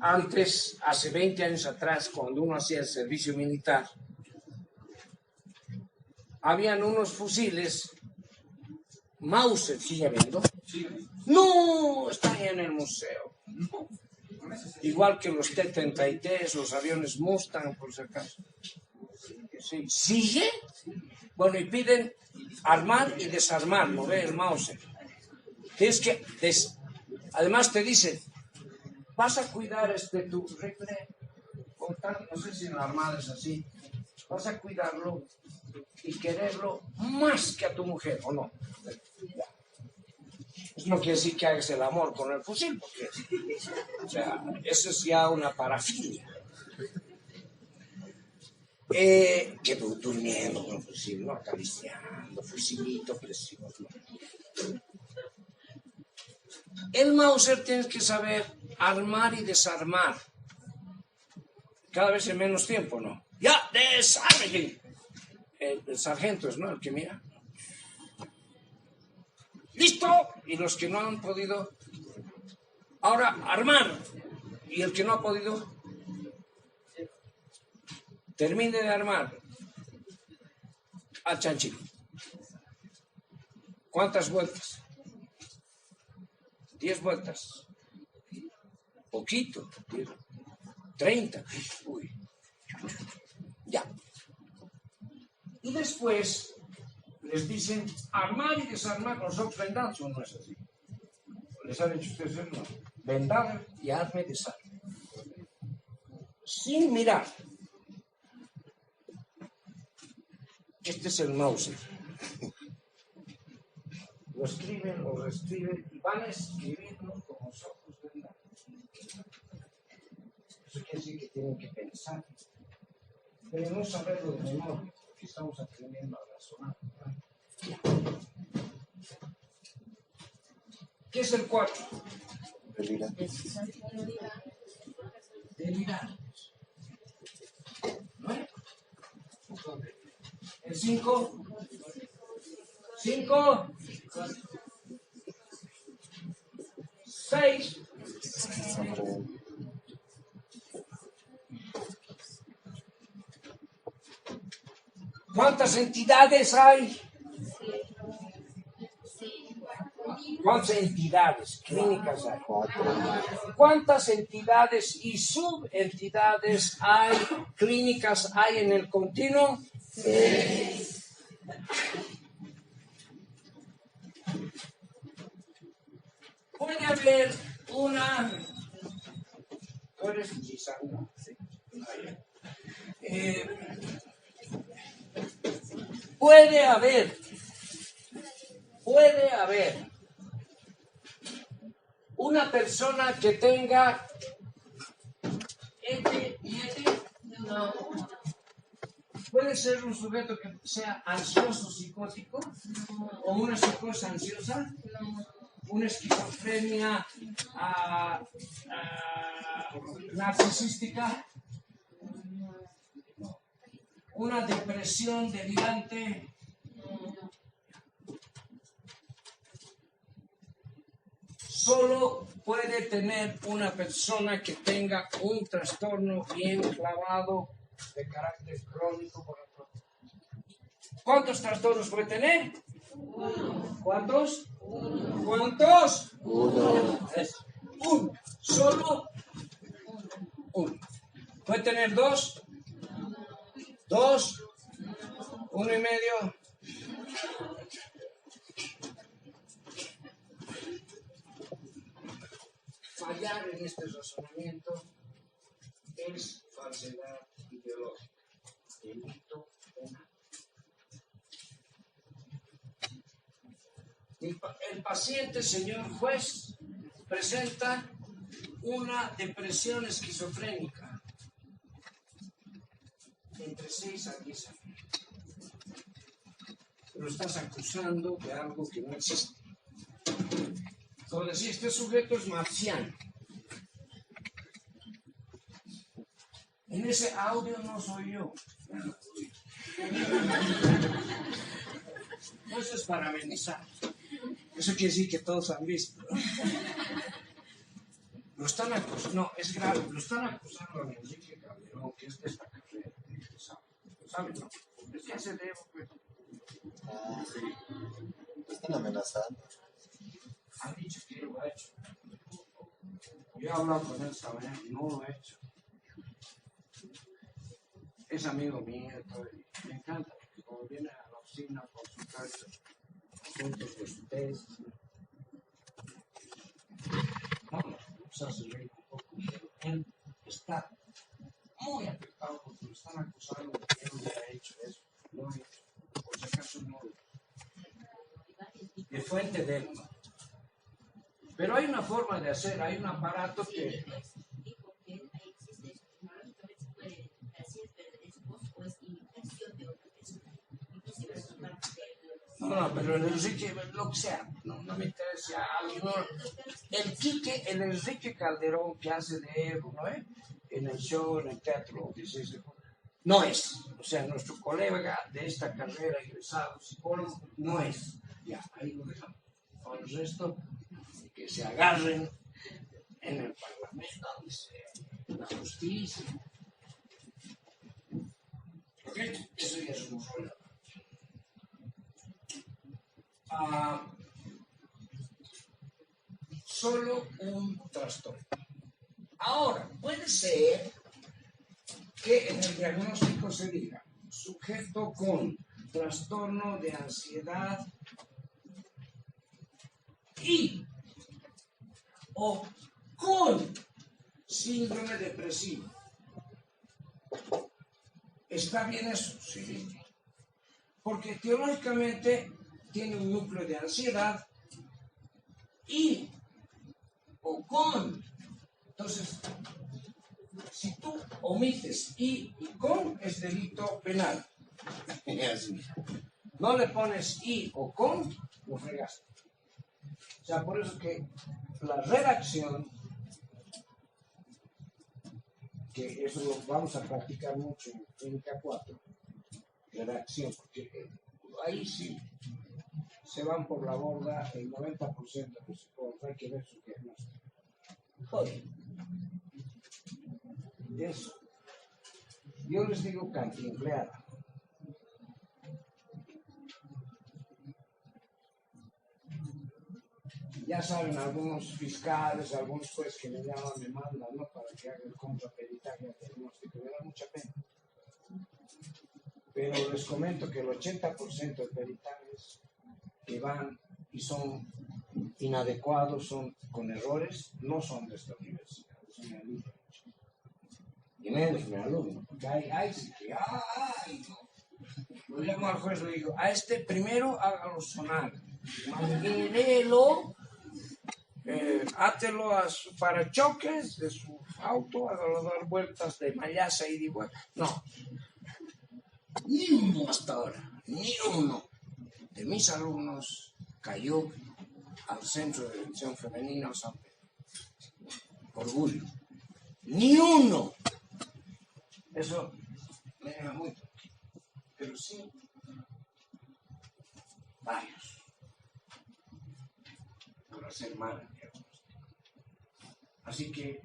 Speaker 1: antes, hace 20 años atrás, cuando uno hacía el servicio militar, habían unos fusiles Mauser, ¿sigue habiendo?
Speaker 4: Sí.
Speaker 1: No, están en el museo. No. Igual que los T-33, los aviones Mustang, por si acaso. Sí. ¿Sigue? Bueno, y piden armar y desarmar, ¿no ve? El Mauser. Tienes que, además te dicen, vas a cuidar tu rifle, no sé si en la armada es así, vas a cuidarlo y quererlo más que a tu mujer, ¿o no? Eso no quiere decir que hagas el amor con el fusil, porque, o sea, eso es ya una parafilia. Que durmiendo con el fusil, no acariciando, fusilito precioso. El Mauser tienes que saber armar y desarmar. Cada vez en menos tiempo, ¿no? ¡Ya, desarme! El sargento es, ¿no? El que mira. ¡Listo! Y los que no han podido. Ahora, armar. Y el que no ha podido, termine de armar. Al chanchito. ¿Cuántas vueltas? 10 vueltas. Poquito. 30. Uy. Ya. Y después les dicen armar y desarmar con los ojos vendados, ¿o no es así? ¿Les han dicho ustedes eso? No. Vendar y arme y desarme. Sin mirar. Este es el Mauser. Lo escriben, lo reescriben y van a escribirlo con los ojos vendados. Eso quiere decir que tienen que pensar. Pero no saberlo de memoria, porque estamos aprendiendo a razonar. ¿Qué es el 4?
Speaker 2: Delirar.
Speaker 1: Delirar. ¿No es? El 5. 5, 6. ¿Cuántas entidades hay? ¿Cuántas entidades clínicas hay?
Speaker 2: 4.
Speaker 1: ¿Cuántas entidades y subentidades hay, clínicas hay en el continuo?
Speaker 2: 6.
Speaker 1: Puede haber una... ¿Tú eres Gisandra? Sí. Puede haber una persona que tenga F y F.
Speaker 3: No.
Speaker 1: Puede ser un sujeto que sea ansioso psicótico o una psicosis ansiosa, una esquizofrenia narcisística, una depresión delirante. Solo puede tener una persona que tenga un trastorno bien clavado de carácter crónico. Por ejemplo. ¿Cuántos trastornos puede tener? ¿Cuántos? ¿Cuántos?
Speaker 2: 1.
Speaker 1: Uno. Solo uno. ¿Puede tener dos? ¿Dos? ¿Uno y medio? Fallar en este razonamiento es falsedad ideológica. Delito penal. El paciente, señor juez, presenta una depresión esquizofrénica entre 6 a 10 años. Lo estás acusando de algo que no existe. Entonces, si este sujeto es marciano, en ese audio no soy yo. Eso es para amenizar. Eso quiere decir que todos han visto. Lo están acusando, no, es grave, lo están acusando a Enrique Calderón, que es de esta carrera. ¿Lo saben? ¿No? Es que se debe, pues.
Speaker 2: Ah, sí. Lo están amenazando.
Speaker 1: Han dicho que lo ha hecho. Yo he hablado con él esta mañana y no lo ha hecho. Es amigo mío, me encanta, porque cuando viene a la oficina a consultar asuntos de su tesis, se hace reír un poco, pero él está muy afectado porque lo están acusando de que él no ha hecho eso. No ha hecho. Por si acaso no. De fuente de él, ¿no? Pero hay una forma de hacer, hay un aparato que... No, pero el Enrique, lo que sea, no me interesa. El Enrique Calderón que hace de Evo, ¿no? En el show, en el teatro, no es. O sea, nuestro colega de esta carrera, egresado, psicólogo, no es. Ya, ahí lo dejamos. Con el resto, que se agarren en el Parlamento, la justicia. ¿Ok? Eso ya es un problema. Solo un trastorno. Ahora, puede ser que en el diagnóstico se diga sujeto con trastorno de ansiedad y o con síndrome depresivo. ¿Está bien eso? Sí. Porque teóricamente tiene un núcleo de ansiedad y o con. Entonces, si tú omites y con, es delito penal. No le pones y o con, lo fregaste. O sea, por eso que la redacción, que eso lo vamos a practicar mucho en Clínica 4, redacción, porque ahí sí se van por la borda el 90% de los psicólogos. Hay que ver su diagnóstico. Joder. Eso. Yo les digo cantinfleada. Ya saben, algunos fiscales, algunos jueces que me llaman, me mandan, ¿no? Para que haga el contraperitaje diagnóstico. Me da mucha pena. Pero les comento que el 80% de peritajes que van y son inadecuados, son con errores, no son de esta universidad, son de alumnos. Y menos mi alumno, porque hay sí que, no. Lo llamo al juez, le digo, a este primero hágalo sonar, manguérelo, átelo a su parachoques de su auto, hágalo dar vueltas de mallaza y de vuelta. No, ni uno hasta ahora, ni uno de mis alumnos cayó al Centro de Detención Femenina o San Pedro. Orgullo. Ni uno. Eso me deja muy tranquilo. Pero sí, varios. Por hacer mal. Así que,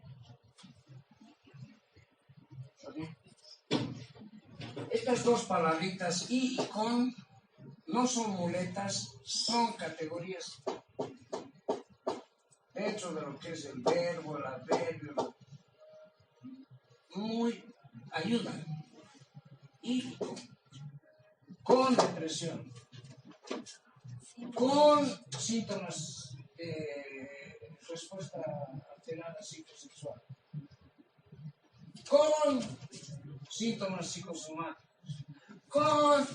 Speaker 1: estas dos palabritas y con no son muletas, son categorías dentro de lo que es el verbo, el adverbio, muy ayudan. Y con depresión, con síntomas de respuesta alterada psicosexual, con síntomas psicosomáticos, con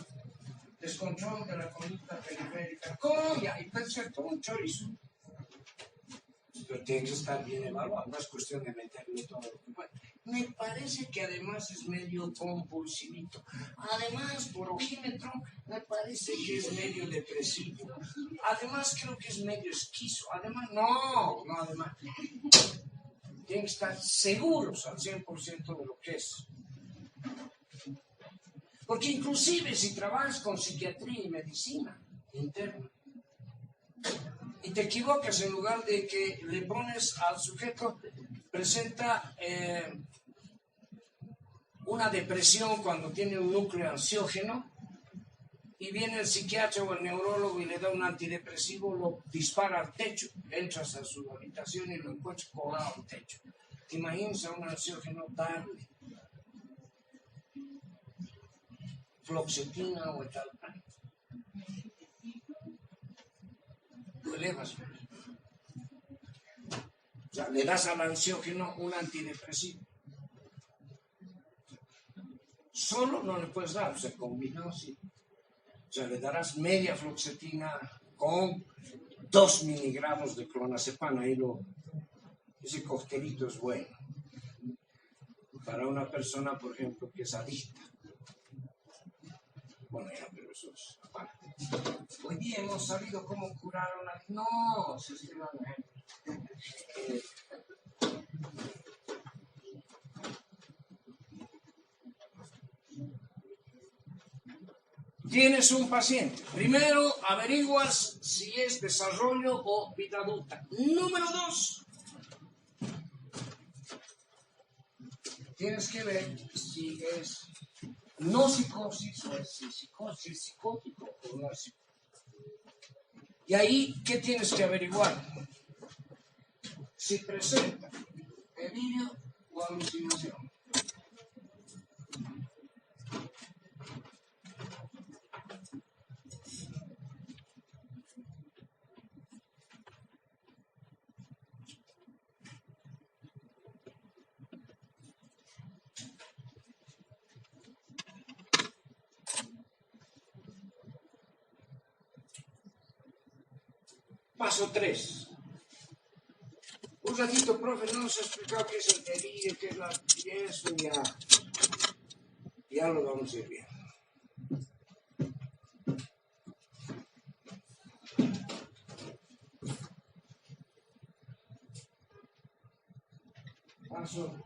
Speaker 1: descontrol de la conducta periférica, con, ya, y puede ser todo un chorizo. Pero tiene que estar bien evaluado, no es cuestión de meterle todo lo que puede. Me parece que además es medio compulsivito. Además, por ojímetro, me parece que es medio depresivo. Además, creo que es medio esquizo. Además, no, además. Tienen que estar seguros al 100% de lo que es. Porque inclusive si trabajas con psiquiatría y medicina interna, y te equivocas, en lugar de que le pones al sujeto, presenta una depresión cuando tiene un núcleo ansiógeno, y viene el psiquiatra o el neurólogo y le da un antidepresivo, lo dispara al techo, entras a su habitación y lo encuentras colgado al techo. ¿Te imaginas a un ansiógeno darle fluoxetina o etalpán? Lo elevas. O sea, le das al ansiógeno un antidepresivo. Solo no le puedes dar, se combinó, sí. O sea, le darás media fluoxetina con 2 miligramos de clonazepam. Ahí ese coctelito es bueno. Para una persona, por ejemplo, que es adicta. Bueno, ya, pero eso es aparte. Hoy día hemos sabido cómo curar a una... No, se estoy dando ejemplo. Tienes un paciente. Primero, averiguas si es desarrollo o vida adulta. Número 2, tienes que ver si es no psicosis o es psicosis, psicótico o no es psicótico. Y ahí, ¿qué tienes que averiguar? Si presenta delirio o alucinación. Paso 3. Un ratito, profe, no nos ha explicado qué es el delirio, qué es la... Y eso ya lo vamos a ir viendo. Paso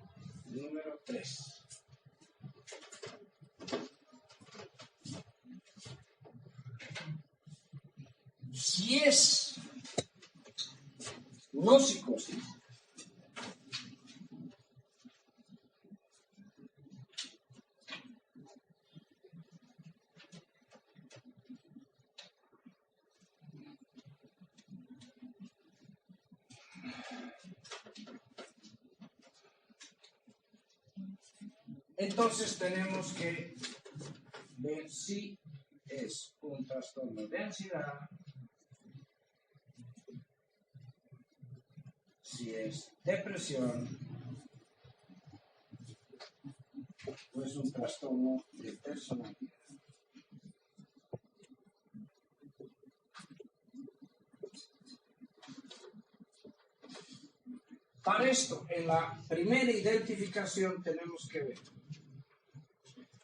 Speaker 1: número 3. Si es no psicosis, entonces tenemos que ver si es un trastorno de ansiedad, si es depresión, o es un trastorno de personalidad. Para esto, en la primera identificación tenemos que ver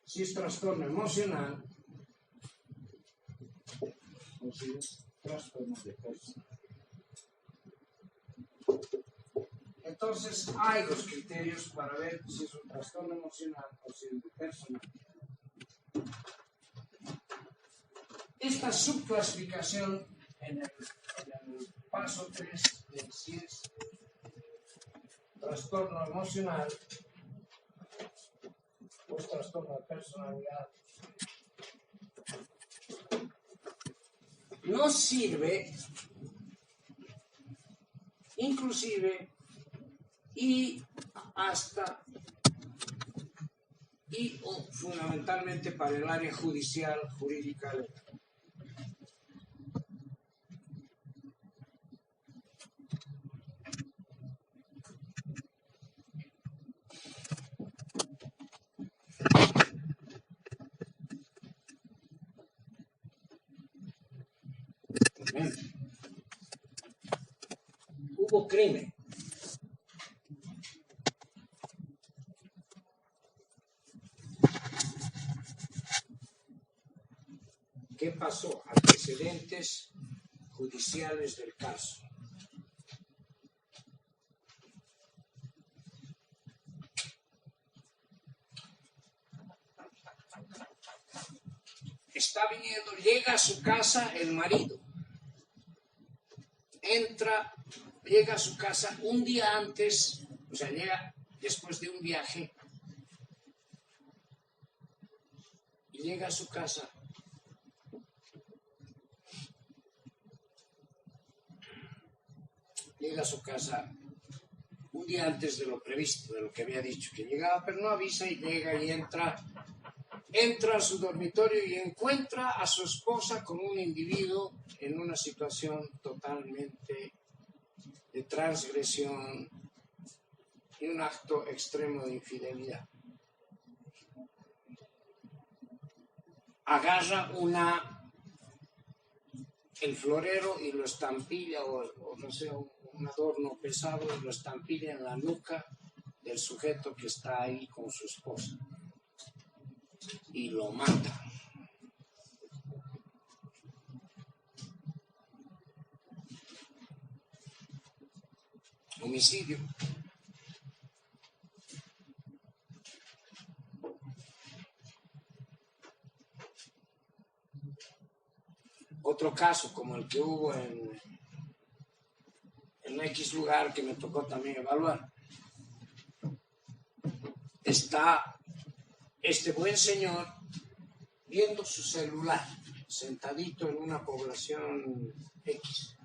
Speaker 1: si es trastorno emocional o si es trastorno de personalidad. Entonces, hay dos criterios para ver si es un trastorno emocional o si es de personalidad. Esta subclasificación en el paso 3 de si es trastorno emocional o es trastorno de personalidad no sirve, inclusive y hasta y o fundamentalmente para el área judicial, jurídica, legal. Hubo crimen. ¿Qué pasó? Antecedentes judiciales del caso. Está viniendo, llega a su casa el marido. Llega a su casa un día antes, o sea, llega después de un viaje. Y llega a su casa. Llega a su casa un día antes de lo previsto, de lo que había dicho, que llegaba, pero no avisa y llega y entra a su dormitorio y encuentra a su esposa con un individuo en una situación totalmente de transgresión y un acto extremo de infidelidad. Agarra el florero y lo estampilla, o no sé, un adorno pesado, y lo estampilla en la nuca del sujeto que está ahí con su esposa. Y lo mata. Homicidio. Otro caso como el que hubo en X lugar que me tocó también evaluar. Está este buen señor viendo su celular, sentadito en una población X,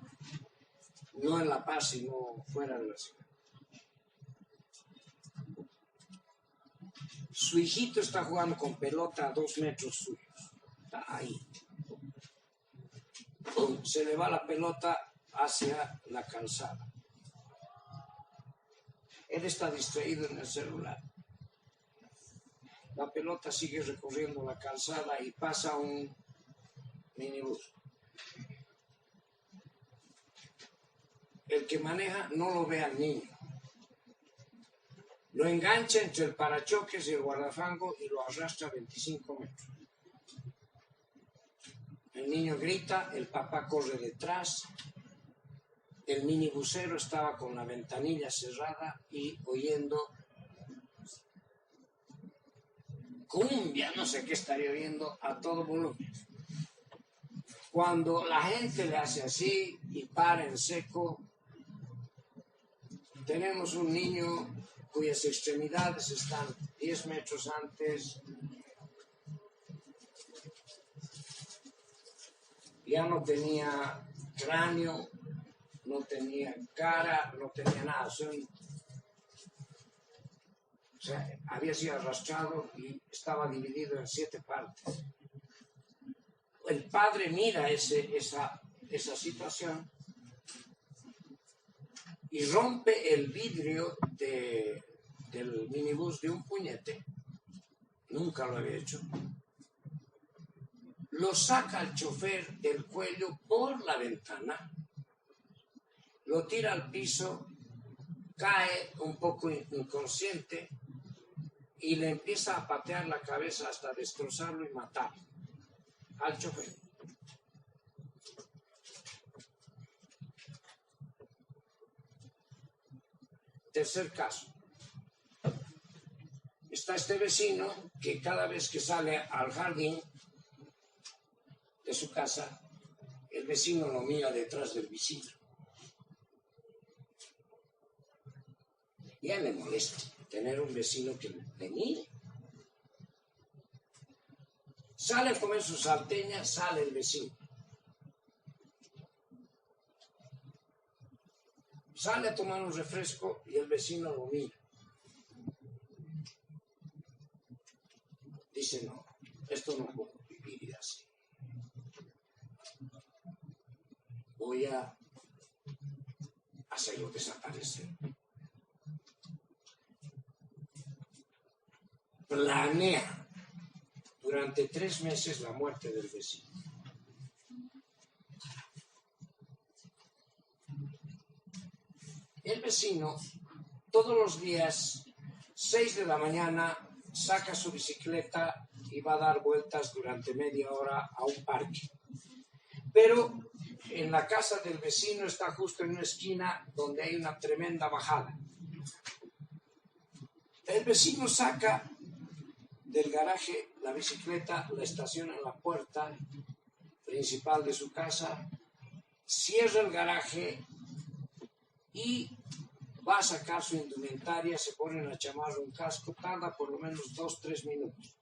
Speaker 1: no en La Paz, sino fuera de la ciudad. Su hijito está jugando con pelota a 2 metros suyos, está ahí. Se le va la pelota hacia la calzada. Él está distraído en el celular. La pelota sigue recorriendo la calzada y pasa un minibús. El que maneja no lo ve al niño. Lo engancha entre el parachoques y el guardafango y lo arrastra 25 metros. El niño grita, el papá corre detrás. El minibusero estaba con la ventanilla cerrada y oyendo cumbia, no sé qué estaría oyendo a todo volumen. Cuando la gente le hace así y para en seco, tenemos un niño cuyas extremidades están 10 metros antes, ya no tenía cráneo, no tenía cara, no tenía nada. O sea, había sido arrastrado y estaba dividido en 7 partes. El padre mira esa situación y rompe el vidrio del minibús de un puñete. Nunca lo había hecho. Lo saca el chofer del cuello por la ventana, lo tira al piso, cae un poco inconsciente y le empieza a patear la cabeza hasta destrozarlo y matarlo al chofer. Tercer caso. Está este vecino que cada vez que sale al jardín de su casa, el vecino lo mira detrás del visito. Ya le molesta tener un vecino que le mire. Sale a comer su salteña, sale el vecino. Sale a tomar un refresco y el vecino lo mira. Dice, no, esto no puedo vivir así. Voy a hacerlo desaparecer. Planea durante 3 meses la muerte del vecino. El vecino, todos los días, 6 de la mañana, saca su bicicleta y va a dar vueltas durante media hora a un parque. Pero en la casa del vecino está justo en una esquina donde hay una tremenda bajada. El vecino saca del garaje la bicicleta, la estaciona en la puerta principal de su casa, cierra el garaje y va a sacar su indumentaria, se pone en la chamarra un casco, tarda por lo menos 2-3 minutos.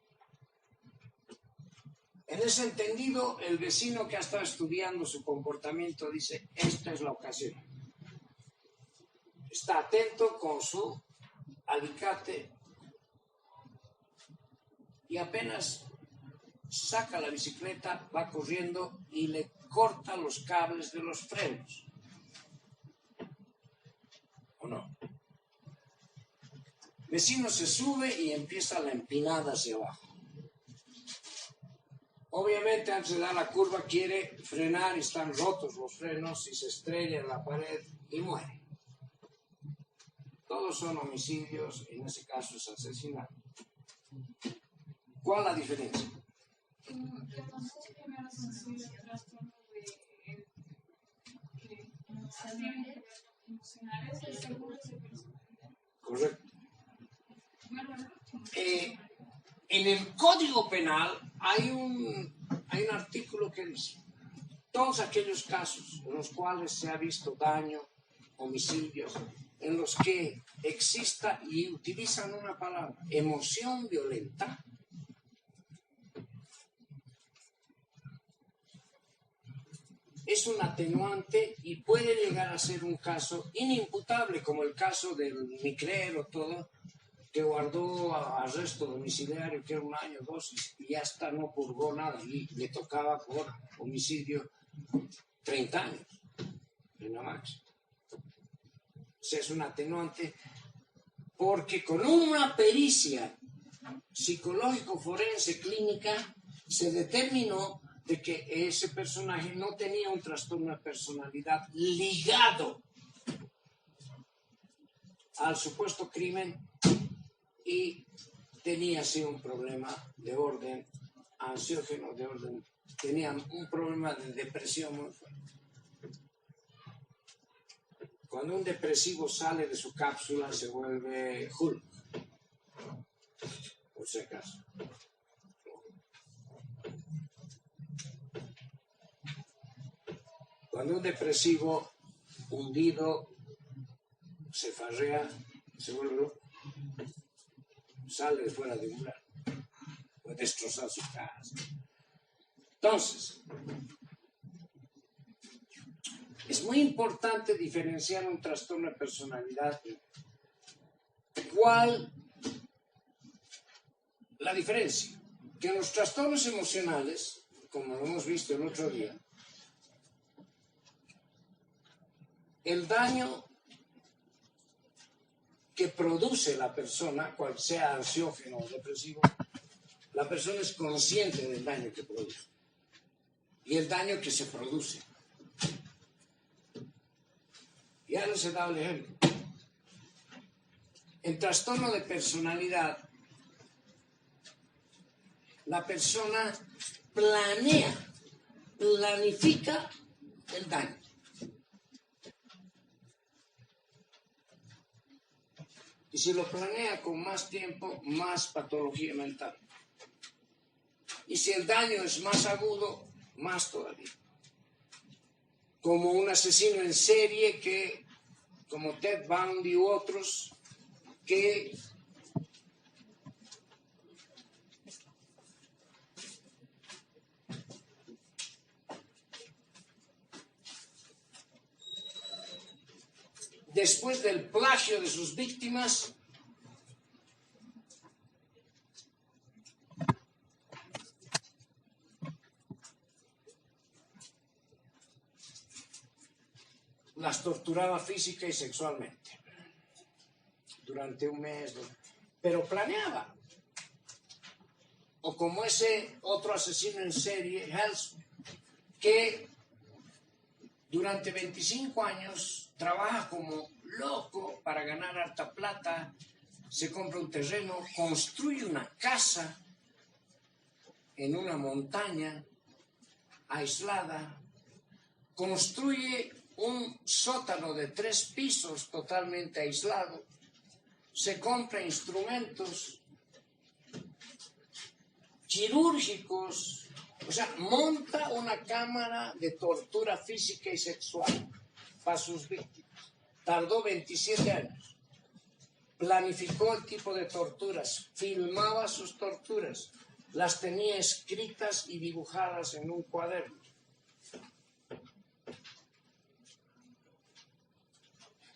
Speaker 1: En ese entendido, el vecino que ha estado estudiando su comportamiento dice, esta es la ocasión. Está atento con su alicate y apenas saca la bicicleta, va corriendo y le corta los cables de los frenos. ¿O no? El vecino se sube y empieza la empinada hacia abajo. Obviamente, antes de dar la curva, quiere frenar y están rotos los frenos y se estrella en la pared y muere. Todos son homicidios, en ese caso es asesinato. ¿Cuál es la diferencia?
Speaker 3: Los 2 primeros homicidios trastornos emocionales, el segundo es de personalidad.
Speaker 1: Correcto. En el Código Penal hay un artículo que dice todos aquellos casos en los cuales se ha visto daño, homicidios, en los que exista, y utilizan una palabra, emoción violenta, es un atenuante y puede llegar a ser un caso inimputable, como el caso del Micrero, todo, que guardó arresto domiciliario, que era 1 año, 2, y hasta no purgó nada, y le tocaba por homicidio 30 años, pena máxima. O sea, es un atenuante porque con una pericia psicológico forense clínica se determinó de que ese personaje no tenía un trastorno de personalidad ligado al supuesto crimen y tenía así un problema de orden ansiógeno, de orden, tenía un problema de depresión muy fuerte. Cuando un depresivo sale de su cápsula se vuelve Hulk, por si acaso. Cuando un depresivo hundido se farrea, se vuelve loco, sale fuera de umbral, puede destrozar su casa. Entonces, es muy importante diferenciar un trastorno de personalidad. ¿Cuál la diferencia? Que en los trastornos emocionales, como lo hemos visto el otro día, el daño que produce la persona, cual sea ansiógeno o depresivo, la persona es consciente del daño que produce y el daño que se produce. Ya les he dado el ejemplo. En trastorno de personalidad, la persona planifica el daño. Y si lo planea con más tiempo, más patología mental. Y si el daño es más agudo, más todavía. Como un asesino en serie que, como Ted Bundy u otros, que después del plagio de sus víctimas, las torturaba física y sexualmente durante un mes, pero planeaba. O como ese otro asesino en serie, Hells, que durante 25 años trabaja como loco para ganar harta plata, se compra un terreno, construye una casa en una montaña aislada, construye un sótano de 3 pisos totalmente aislado, se compra instrumentos quirúrgicos, o sea, monta una cámara de tortura física y sexual para sus víctimas. Tardó 27 años. Planificó el tipo de torturas, filmaba sus torturas, las tenía escritas y dibujadas en un cuaderno.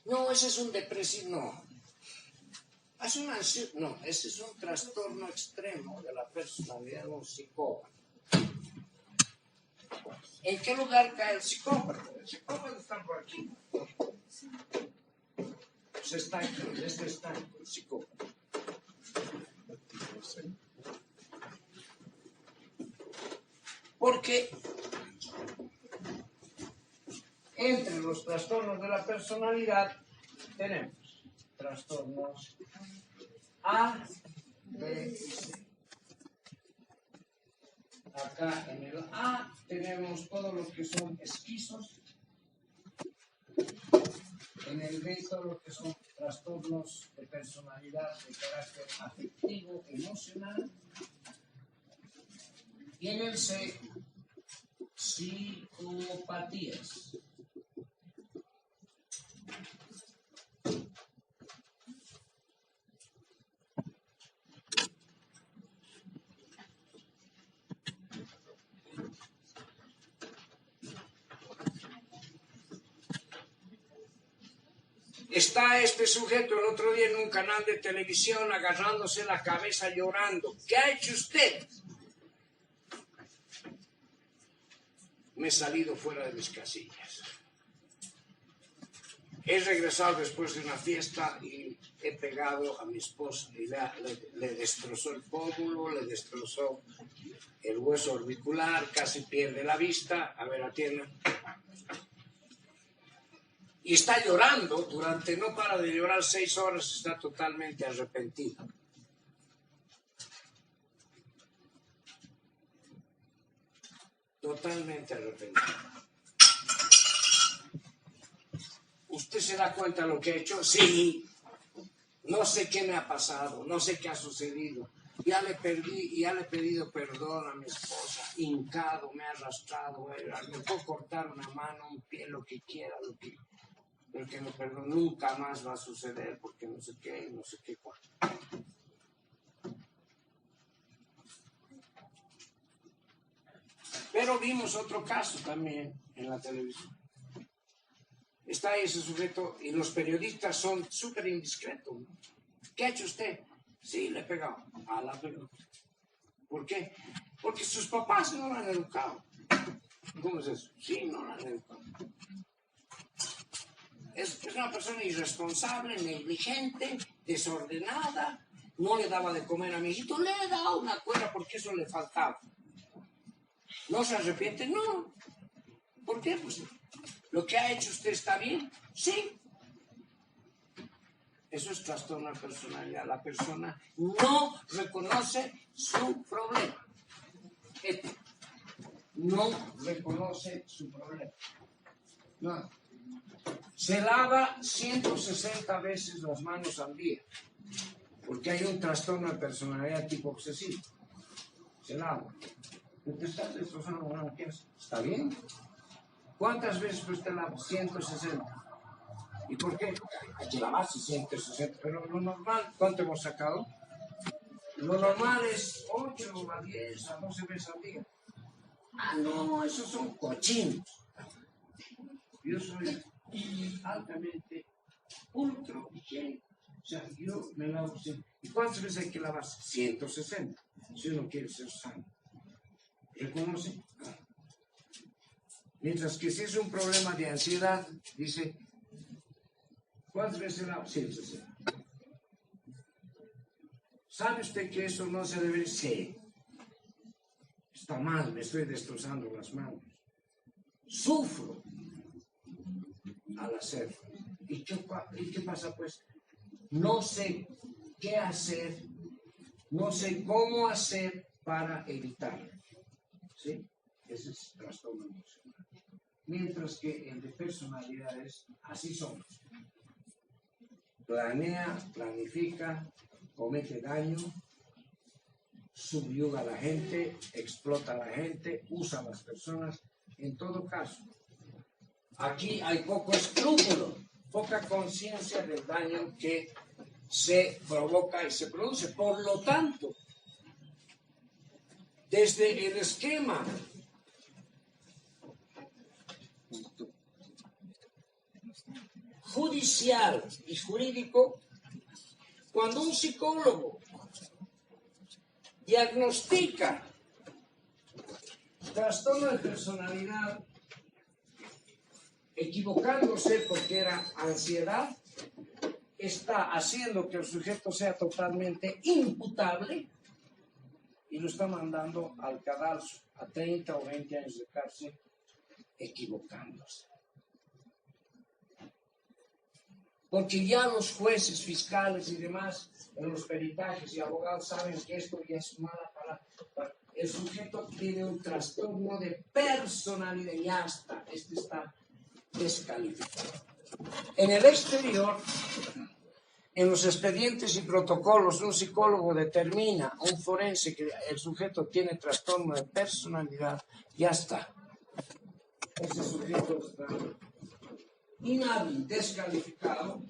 Speaker 1: No, ese es un depresivo, no. No, ese es un trastorno extremo de la personalidad de un psicópata. ¿En qué lugar cae el psicópata? El psicópata está por aquí. Este está el psicópata. Porque entre los trastornos de la personalidad tenemos trastornos A, B y C. Acá en el A tenemos todo lo que son esquizos. En el B todo lo que son trastornos de personalidad de carácter afectivo, emocional. Y en el C, psicopatías. Está este sujeto el otro día en un canal de televisión agarrándose la cabeza llorando. ¿Qué ha hecho usted? Me he salido fuera de mis casillas. He regresado después de una fiesta y he pegado a mi esposa y le destrozó el pómulo, le destrozó el hueso orbicular, casi pierde la vista. A ver, atienda. Y está llorando, no para de llorar 6 horas, está totalmente arrepentido. Totalmente arrepentido. ¿Usted se da cuenta de lo que ha hecho? Sí. No sé qué me ha pasado, no sé qué ha sucedido. ya le he pedido perdón a mi esposa, hincado, me ha arrastrado, me puedo cortar una mano, un pie, lo que quiera, pero que me perdone, nunca más va a suceder, porque no sé qué cuál. Pero vimos otro caso también en la televisión. Está ahí ese sujeto y los periodistas son súper indiscretos, ¿no? ¿Qué ha hecho usted? Sí, le he pegado. La pegó. ¿Por qué? Porque sus papás no la han educado. ¿Cómo es eso? Sí, no la han educado. Es una persona irresponsable, negligente, desordenada. No le daba de comer a mi hijito, le he dado una cuerda porque eso le faltaba. ¿No se arrepiente? No. ¿Por qué? Pues lo que ha hecho usted está bien. Sí. Eso es trastorno de personalidad. La persona no reconoce su problema. No reconoce su problema. No. Se lava 160 veces las manos al día. Porque hay un trastorno de personalidad tipo obsesivo. Se lava. ¿Te estás destrozando una mano? ¿Está bien? ¿Cuántas veces usted lava? 160. ¿Y por qué? Hay que lavarse 160. Pero lo normal, ¿cuánto hemos sacado? Lo normal es 8 a 10 a 12 veces al día. No, esos son cochinos. Yo soy altamente ultra higiénico. O sea, yo me lavo siempre. ¿Y cuántas veces hay que lavarse? 160. Si uno quiere ser sano. ¿Reconoce? Mientras que si es un problema de ansiedad, dice, ¿cuántas veces se lava? 160. ¿Sabe usted que eso no se debe? Sí. Está mal, me estoy destrozando las manos. Sufro al hacerlo. ¿Y qué pasa pues? No sé qué hacer, no sé cómo hacer para evitarlo. ¿Sí? Ese es trastorno emocional. Mientras que el de personalidades, así somos. Planea, planifica, comete daño, subyuga a la gente, explota a la gente, usa a las personas. En todo caso, aquí hay poco escrúpulo, poca conciencia del daño que se provoca y se produce. Por lo tanto, desde el esquema judicial y jurídico, cuando un psicólogo diagnostica trastorno de personalidad equivocándose porque era ansiedad, está haciendo que el sujeto sea totalmente imputable y lo está mandando al cadalso a 30 o 20 años de cárcel equivocándose. Porque ya los jueces, fiscales y demás, en los peritajes y abogados saben que esto ya es mala para el sujeto. Tiene un trastorno de personalidad y ya está, está descalificado. En el exterior, en los expedientes y protocolos, un psicólogo determina, un forense, que el sujeto tiene trastorno de personalidad, ya está. Ese sujeto está inhábil, descalificado.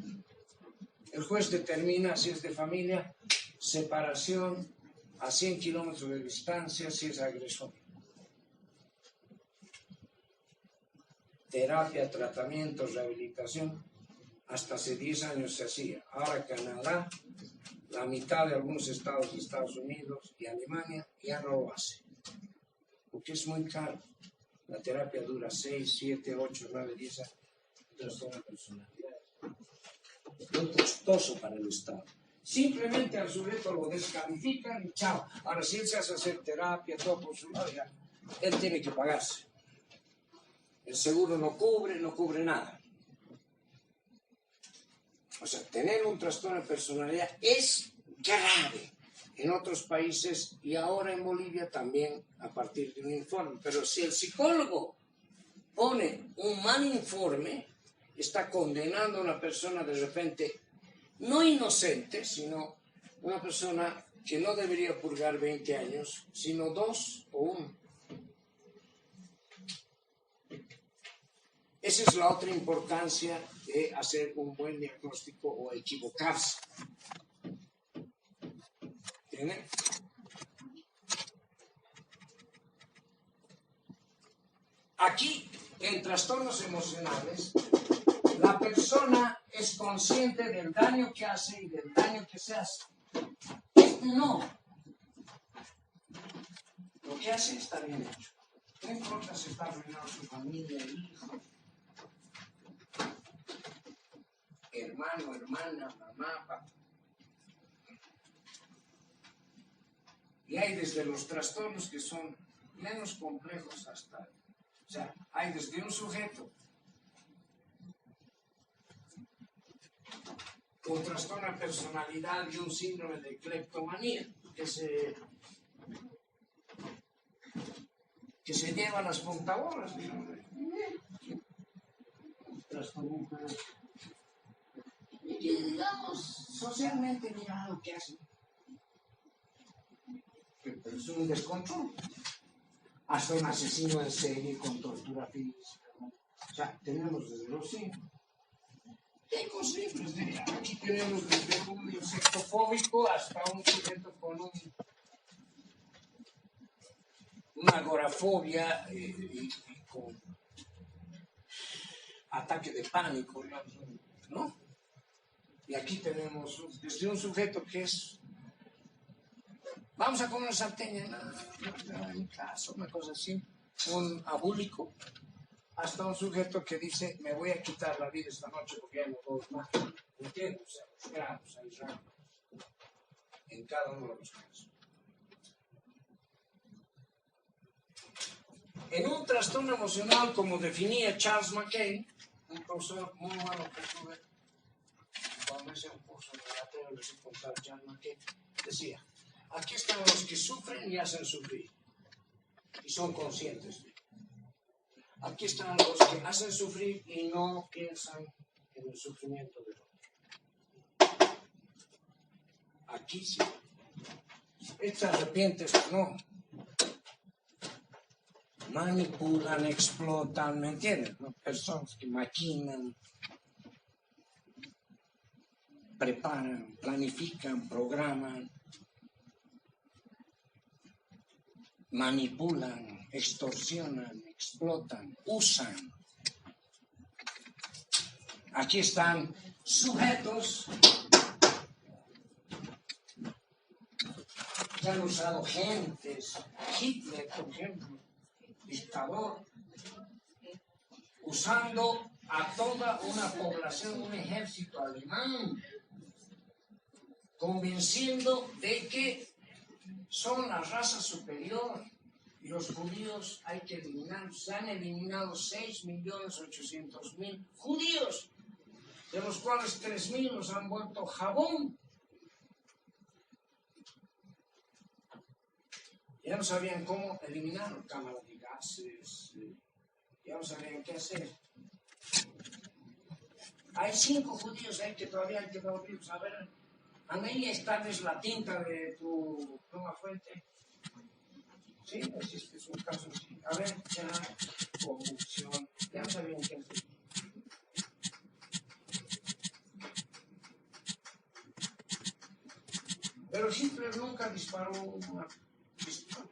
Speaker 1: El juez determina si es de familia, separación a 100 kilómetros de distancia, si es agresor. Terapia, tratamiento, rehabilitación. Hasta hace 10 años se hacía. Ahora Canadá, la mitad de algunos estados de Estados Unidos y Alemania ya no lo hace. Porque es muy caro. La terapia dura 6, 7, 8, 9, 10 años. Trastorno de personalidad. Muy costoso para el Estado. Simplemente al sujeto lo descalifican y chao. Ahora si él se hace hacer terapia, todo por su lado, ya, él tiene que pagarse. El seguro no cubre nada. O sea, tener un trastorno de personalidad es grave en otros países y ahora en Bolivia también a partir de un informe. Pero si el psicólogo pone un mal informe, está condenando a una persona de repente no inocente, sino una persona que no debería purgar 20 años, sino 2 o 1. Esa es la otra importancia de hacer un buen diagnóstico o equivocarse. ¿Entienden? Aquí, en trastornos emocionales, la persona es consciente del daño que hace y del daño que se hace. No. Lo que hace está bien hecho. No importa si está arruinando su familia, hijo, hermano, hermana, mamá, papá. Y hay desde los trastornos que son menos complejos hasta... O sea, hay desde un sujeto con trastorno de personalidad y un síndrome de cleptomanía, que se lleva las puntabolas, y que, digamos, socialmente mira lo que hacen. Pero es un descontrol. Hasta un asesino en serie con tortura física, ¿no? O sea, tenemos desde los 5. Hay cosas simples. Aquí tenemos desde un insectofóbico hasta un sujeto con una agorafobia y con ataque de pánico, ¿no? Y aquí tenemos desde un sujeto que es... Vamos a comer salteña en mi casa, una cosa así. Un abúlico, hasta un sujeto que dice, me voy a quitar la vida esta noche porque ya no puedo más. ¿Entiendes? O sea, los grados, hay rangos en cada uno de los casos. En un trastorno emocional, como definía Charles McCain, un profesor muy bueno que tuve, cuando hice un curso en Inglaterra, les he contado a Charles McCain, decía, aquí están los que sufren y hacen sufrir, y son conscientes. Aquí están los que hacen sufrir y no piensan en el sufrimiento del otro. Aquí sí. Estas arrepientes no. Manipulan, explotan, ¿me entiendes? ¿No? Personas que maquinan, preparan, planifican, programan, manipulan, extorsionan, explotan, usan. Aquí están sujetos que han usado gentes. Hitler, por ejemplo, dictador, usando a toda una población, un ejército alemán, convenciendo de que son la raza superior y los judíos hay que eliminarlos. Se han eliminado 6.800.000 judíos, de los cuales 3.000 los han vuelto jabón. Ya no sabían cómo eliminar cámaras de gases, ya no sabían qué hacer. Hay 5 judíos ahí que todavía han quedado vivos. A ver, ahí está la tinta de tu pluma fuente. Sí, existe un caso así. A ver, ya, corrupción, ya no sabían qué hacer. Pero Hitler nunca disparó una pistola.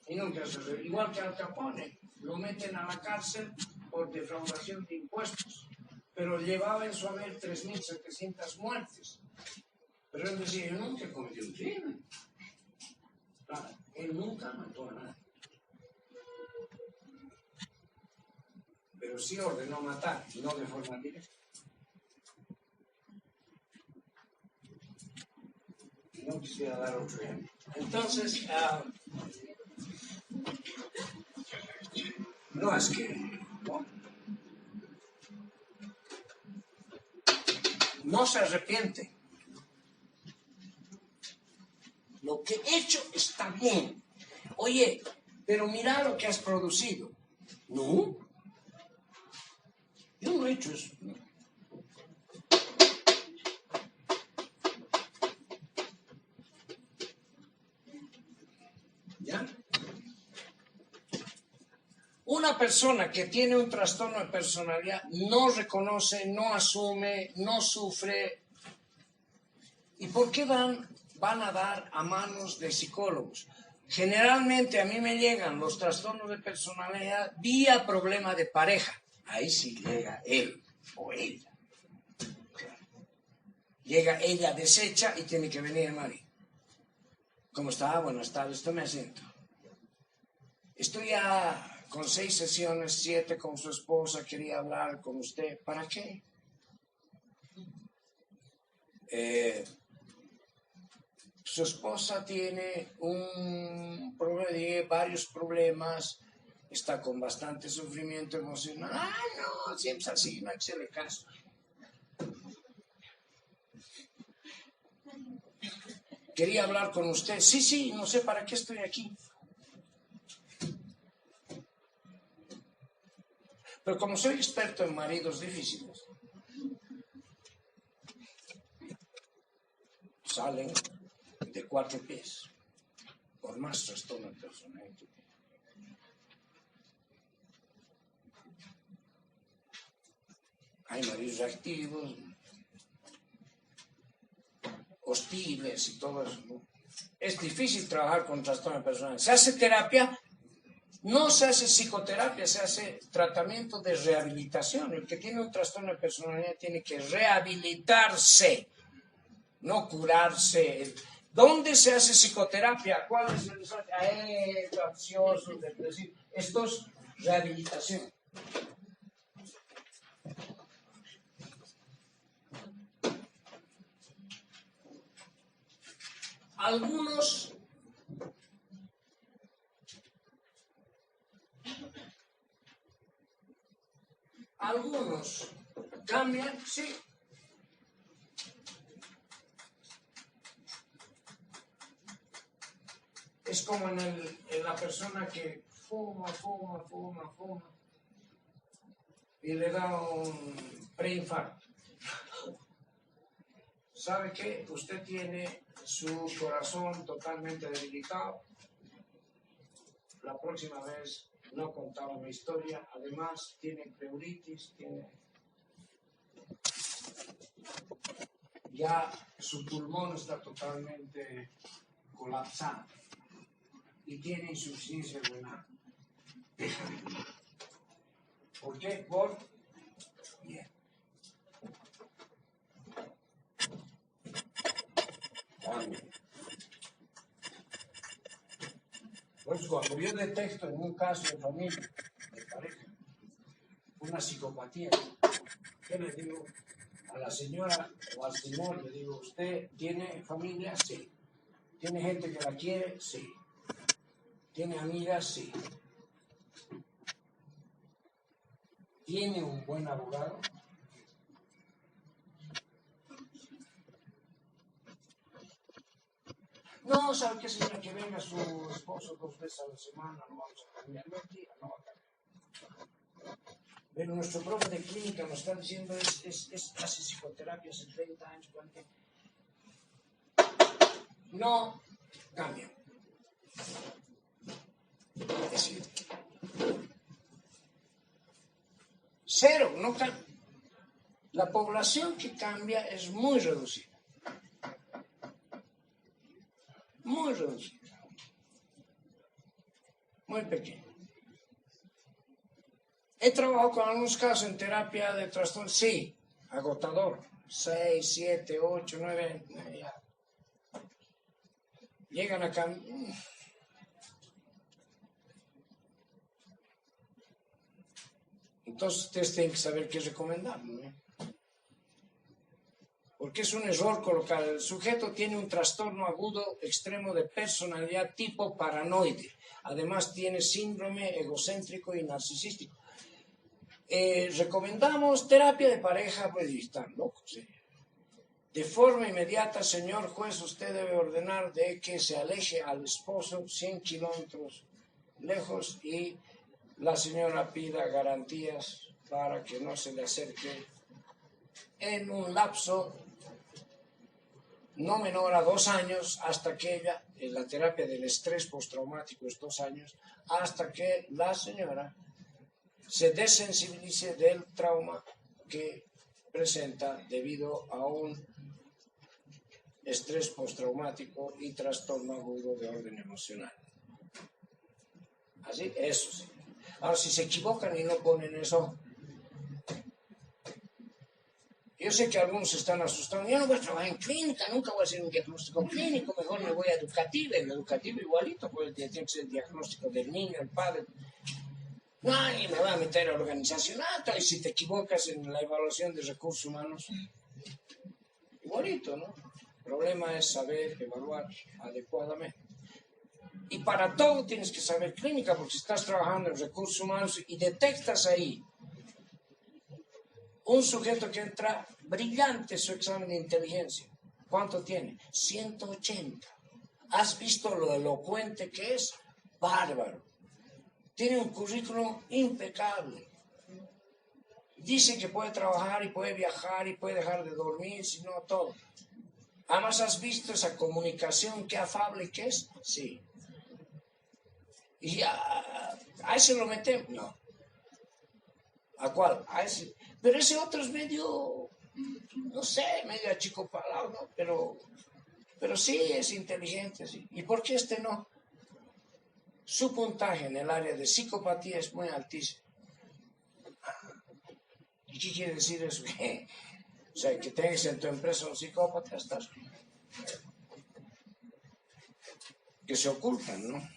Speaker 1: Y nunca se ve. Igual que Al Capone, lo meten a la cárcel por defraudación de impuestos, pero llevaba en su haber 3.700 muertes. Pero él decía, yo nunca cometí un crimen. Claro, él nunca mató a nadie. Pero sí ordenó matar, no de forma directa. No quisiera dar otro ejemplo. Entonces, no es que no se arrepiente. Lo que he hecho está bien. Oye, pero mira lo que has producido. No, yo no he hecho eso. ¿Ya? Una persona que tiene un trastorno de personalidad no reconoce, no asume, no sufre. ¿Y por qué van a dar a manos de psicólogos? Generalmente a mí me llegan los trastornos de personalidad vía problema de pareja. Ahí sí llega él o ella. Llega ella deshecha y tiene que venir el marido. ¿Cómo está? Buenas tardes, tome asiento. Estoy ya con 6 sesiones, 7 con su esposa, quería hablar con usted. ¿Para qué? Su esposa tiene un problema, varios problemas, está con bastante sufrimiento emocional. Ah, no, siempre es así, no hay que hacerle caso. Quería hablar con usted. Sí, no sé para qué estoy aquí. Pero como soy experto en maridos difíciles, salen de 4 pies, por más trastorno personal. Hay maridos activos, hostiles y todo eso, ¿no? Es difícil trabajar con trastorno personal. Se hace terapia, no se hace psicoterapia, se hace tratamiento de rehabilitación. El que tiene un trastorno de personalidad tiene que rehabilitarse, no curarse. ¿Dónde se hace psicoterapia? ¿Cuál es el ansioso, depresivo? Esto es rehabilitación. Algunos cambian, sí. Es como en la persona que fuma y le da un preinfarto. ¿Sabe qué? Usted tiene su corazón totalmente debilitado. La próxima vez no contaba mi historia. Además, tiene pleuritis, ya su pulmón está totalmente colapsado y tiene insuficiencia renal. ¿Por qué? Bien. Pues cuando yo detecto en un caso de familia, de pareja, una psicopatía, ¿qué le digo a la señora o al señor? Le digo, ¿usted tiene familia? Sí. ¿Tiene gente que la quiere? Sí. ¿Tiene amigas? Sí. ¿Tiene un buen abogado? No, ¿sabe qué, señora? Que venga su esposo 2 veces a la semana, no vamos a cambiar. Mentira, no va a cambiar. Pero nuestro profe de clínica nos está diciendo, hace psicoterapia hace 30 años, 40. No cambia. Es decir, cero, no cambia. La población que cambia es muy reducida. Muy reducida. Muy pequeña. He trabajado con algunos casos en terapia de trastorno, sí, agotador. 6, 7, 8, 9, ya. Llegan a cambiar. Entonces ustedes tienen que saber qué recomendar, ¿no? Porque es un error colocar, el sujeto tiene un trastorno agudo extremo de personalidad tipo paranoide. Además tiene síndrome egocéntrico y narcisístico. Recomendamos terapia de pareja, pues están locos. ¿Sí? De forma inmediata, señor juez, usted debe ordenar de que se aleje al esposo 100 kilómetros lejos y la señora pida garantías para que no se le acerque en un lapso no menor a 2 años, hasta que ella, en la terapia del estrés postraumático es 2 años, hasta que la señora se desensibilice del trauma que presenta debido a un estrés postraumático y trastorno agudo de orden emocional. Así, eso sí. Ahora, si se equivocan y no ponen eso, yo sé que algunos están asustados. Yo no voy a trabajar en clínica, nunca voy a hacer un diagnóstico clínico, mejor me voy a educativa. En educativa igualito, pues tiene que ser el diagnóstico del niño, el padre. No, y me voy a meter a organizacional, y si te equivocas en la evaluación de recursos humanos, igualito, ¿no? El problema es saber evaluar adecuadamente. Y para todo tienes que saber clínica, porque si estás trabajando en recursos humanos y detectas ahí un sujeto que entra brillante su examen de inteligencia. ¿Cuánto tiene? 180. ¿Has visto lo elocuente que es? Bárbaro. Tiene un currículum impecable. Dice que puede trabajar y puede viajar y puede dejar de dormir, sino todo. Además, ¿has visto esa comunicación qué afable que es? Sí. ¿Y a ese lo metemos? No. ¿A cuál? A ese. Pero ese otro es medio, no sé, medio achicopalado, ¿no? Pero sí es inteligente, sí. ¿Y por qué este no? Su puntaje en el área de psicopatía es muy altísimo. ¿Y qué quiere decir eso? O sea, que tengas en tu empresa un psicópata, estás. Que se ocultan, ¿no?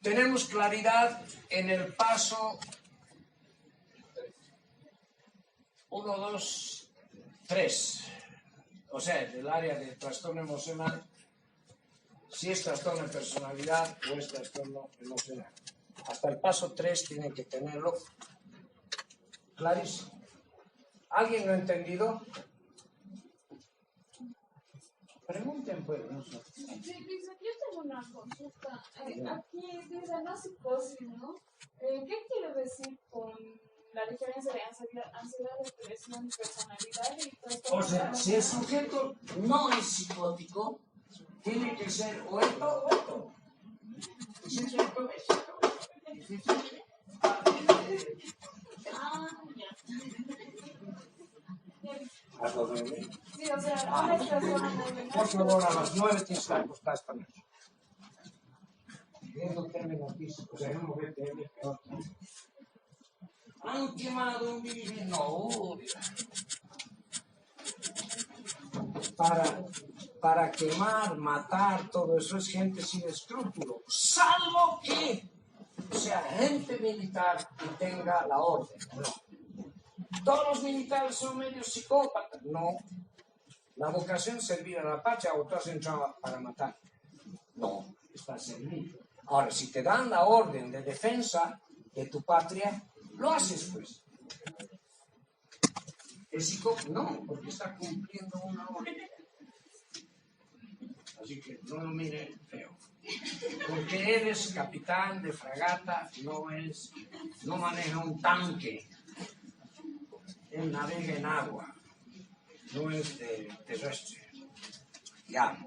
Speaker 1: Tenemos claridad en el paso 1, 2, 3. O sea, del área del trastorno emocional, si es trastorno de personalidad o es trastorno emocional. Hasta el paso 3 tienen que tenerlo clarísimo. ¿Alguien lo ha entendido? Pregunten, pues. No sé.
Speaker 3: Sí, dice, yo tengo una consulta. Aquí dice no psicosis, ¿no? ¿Qué quiere decir con la diferencia de ansiedad, depresión, personalidad y trastorno?
Speaker 1: O sea, si el sujeto no es psicótico, tiene que ser o esto o esto. Y si es esto, es esto. Y si es esto, ¿a las 9?
Speaker 3: Sí, o sea, una es trastorno emocional.
Speaker 1: Por favor, a las 9 tienes que acostar esta noche. Viendo términos físicos, dejemos ver términos peor. Han quemado un virus. No, para quemar, matar, todo eso es gente sin escrúpulos. Salvo que sea gente militar y tenga la orden. No. Todos los militares son medio psicópatas. No. La vocación es servir a la patria o tú has entrado para matar. No, es para servir. Ahora, si te dan la orden de defensa de tu patria, lo haces pues. El psicópata no, porque está cumpliendo una orden. Así que no lo mire feo. Porque eres capitán de fragata, no maneja un tanque. Él navega en agua. No es terrestre. Ya.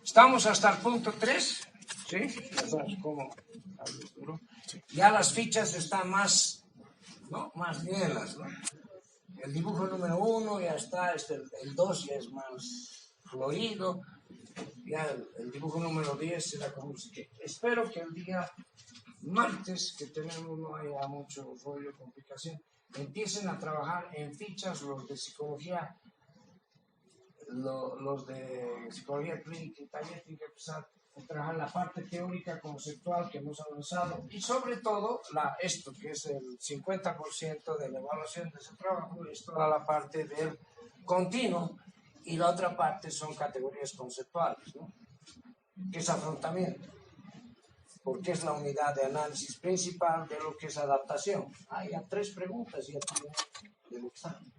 Speaker 1: Estamos hasta el punto 3, ¿sí? Ya sabes cómo. Ya las fichas están más, ¿no? Más bielas, ¿no? El dibujo número 1 ya está, el 2 ya es más florido, ya el dibujo número 10 será como que espero que el día martes que tenemos no haya mucho rollo, complicación. Empiecen a trabajar en fichas los de psicología, los de psicología clínica y taller tienen que empezar a trabajar la parte teórica conceptual que hemos avanzado y sobre todo esto que es el 50% de la evaluación de ese trabajo es toda la parte del continuo y la otra parte son categorías conceptuales, ¿no? Que es afrontamiento, porque es la unidad de análisis principal de lo que es adaptación. Hay 3 preguntas y ya tienen del examen.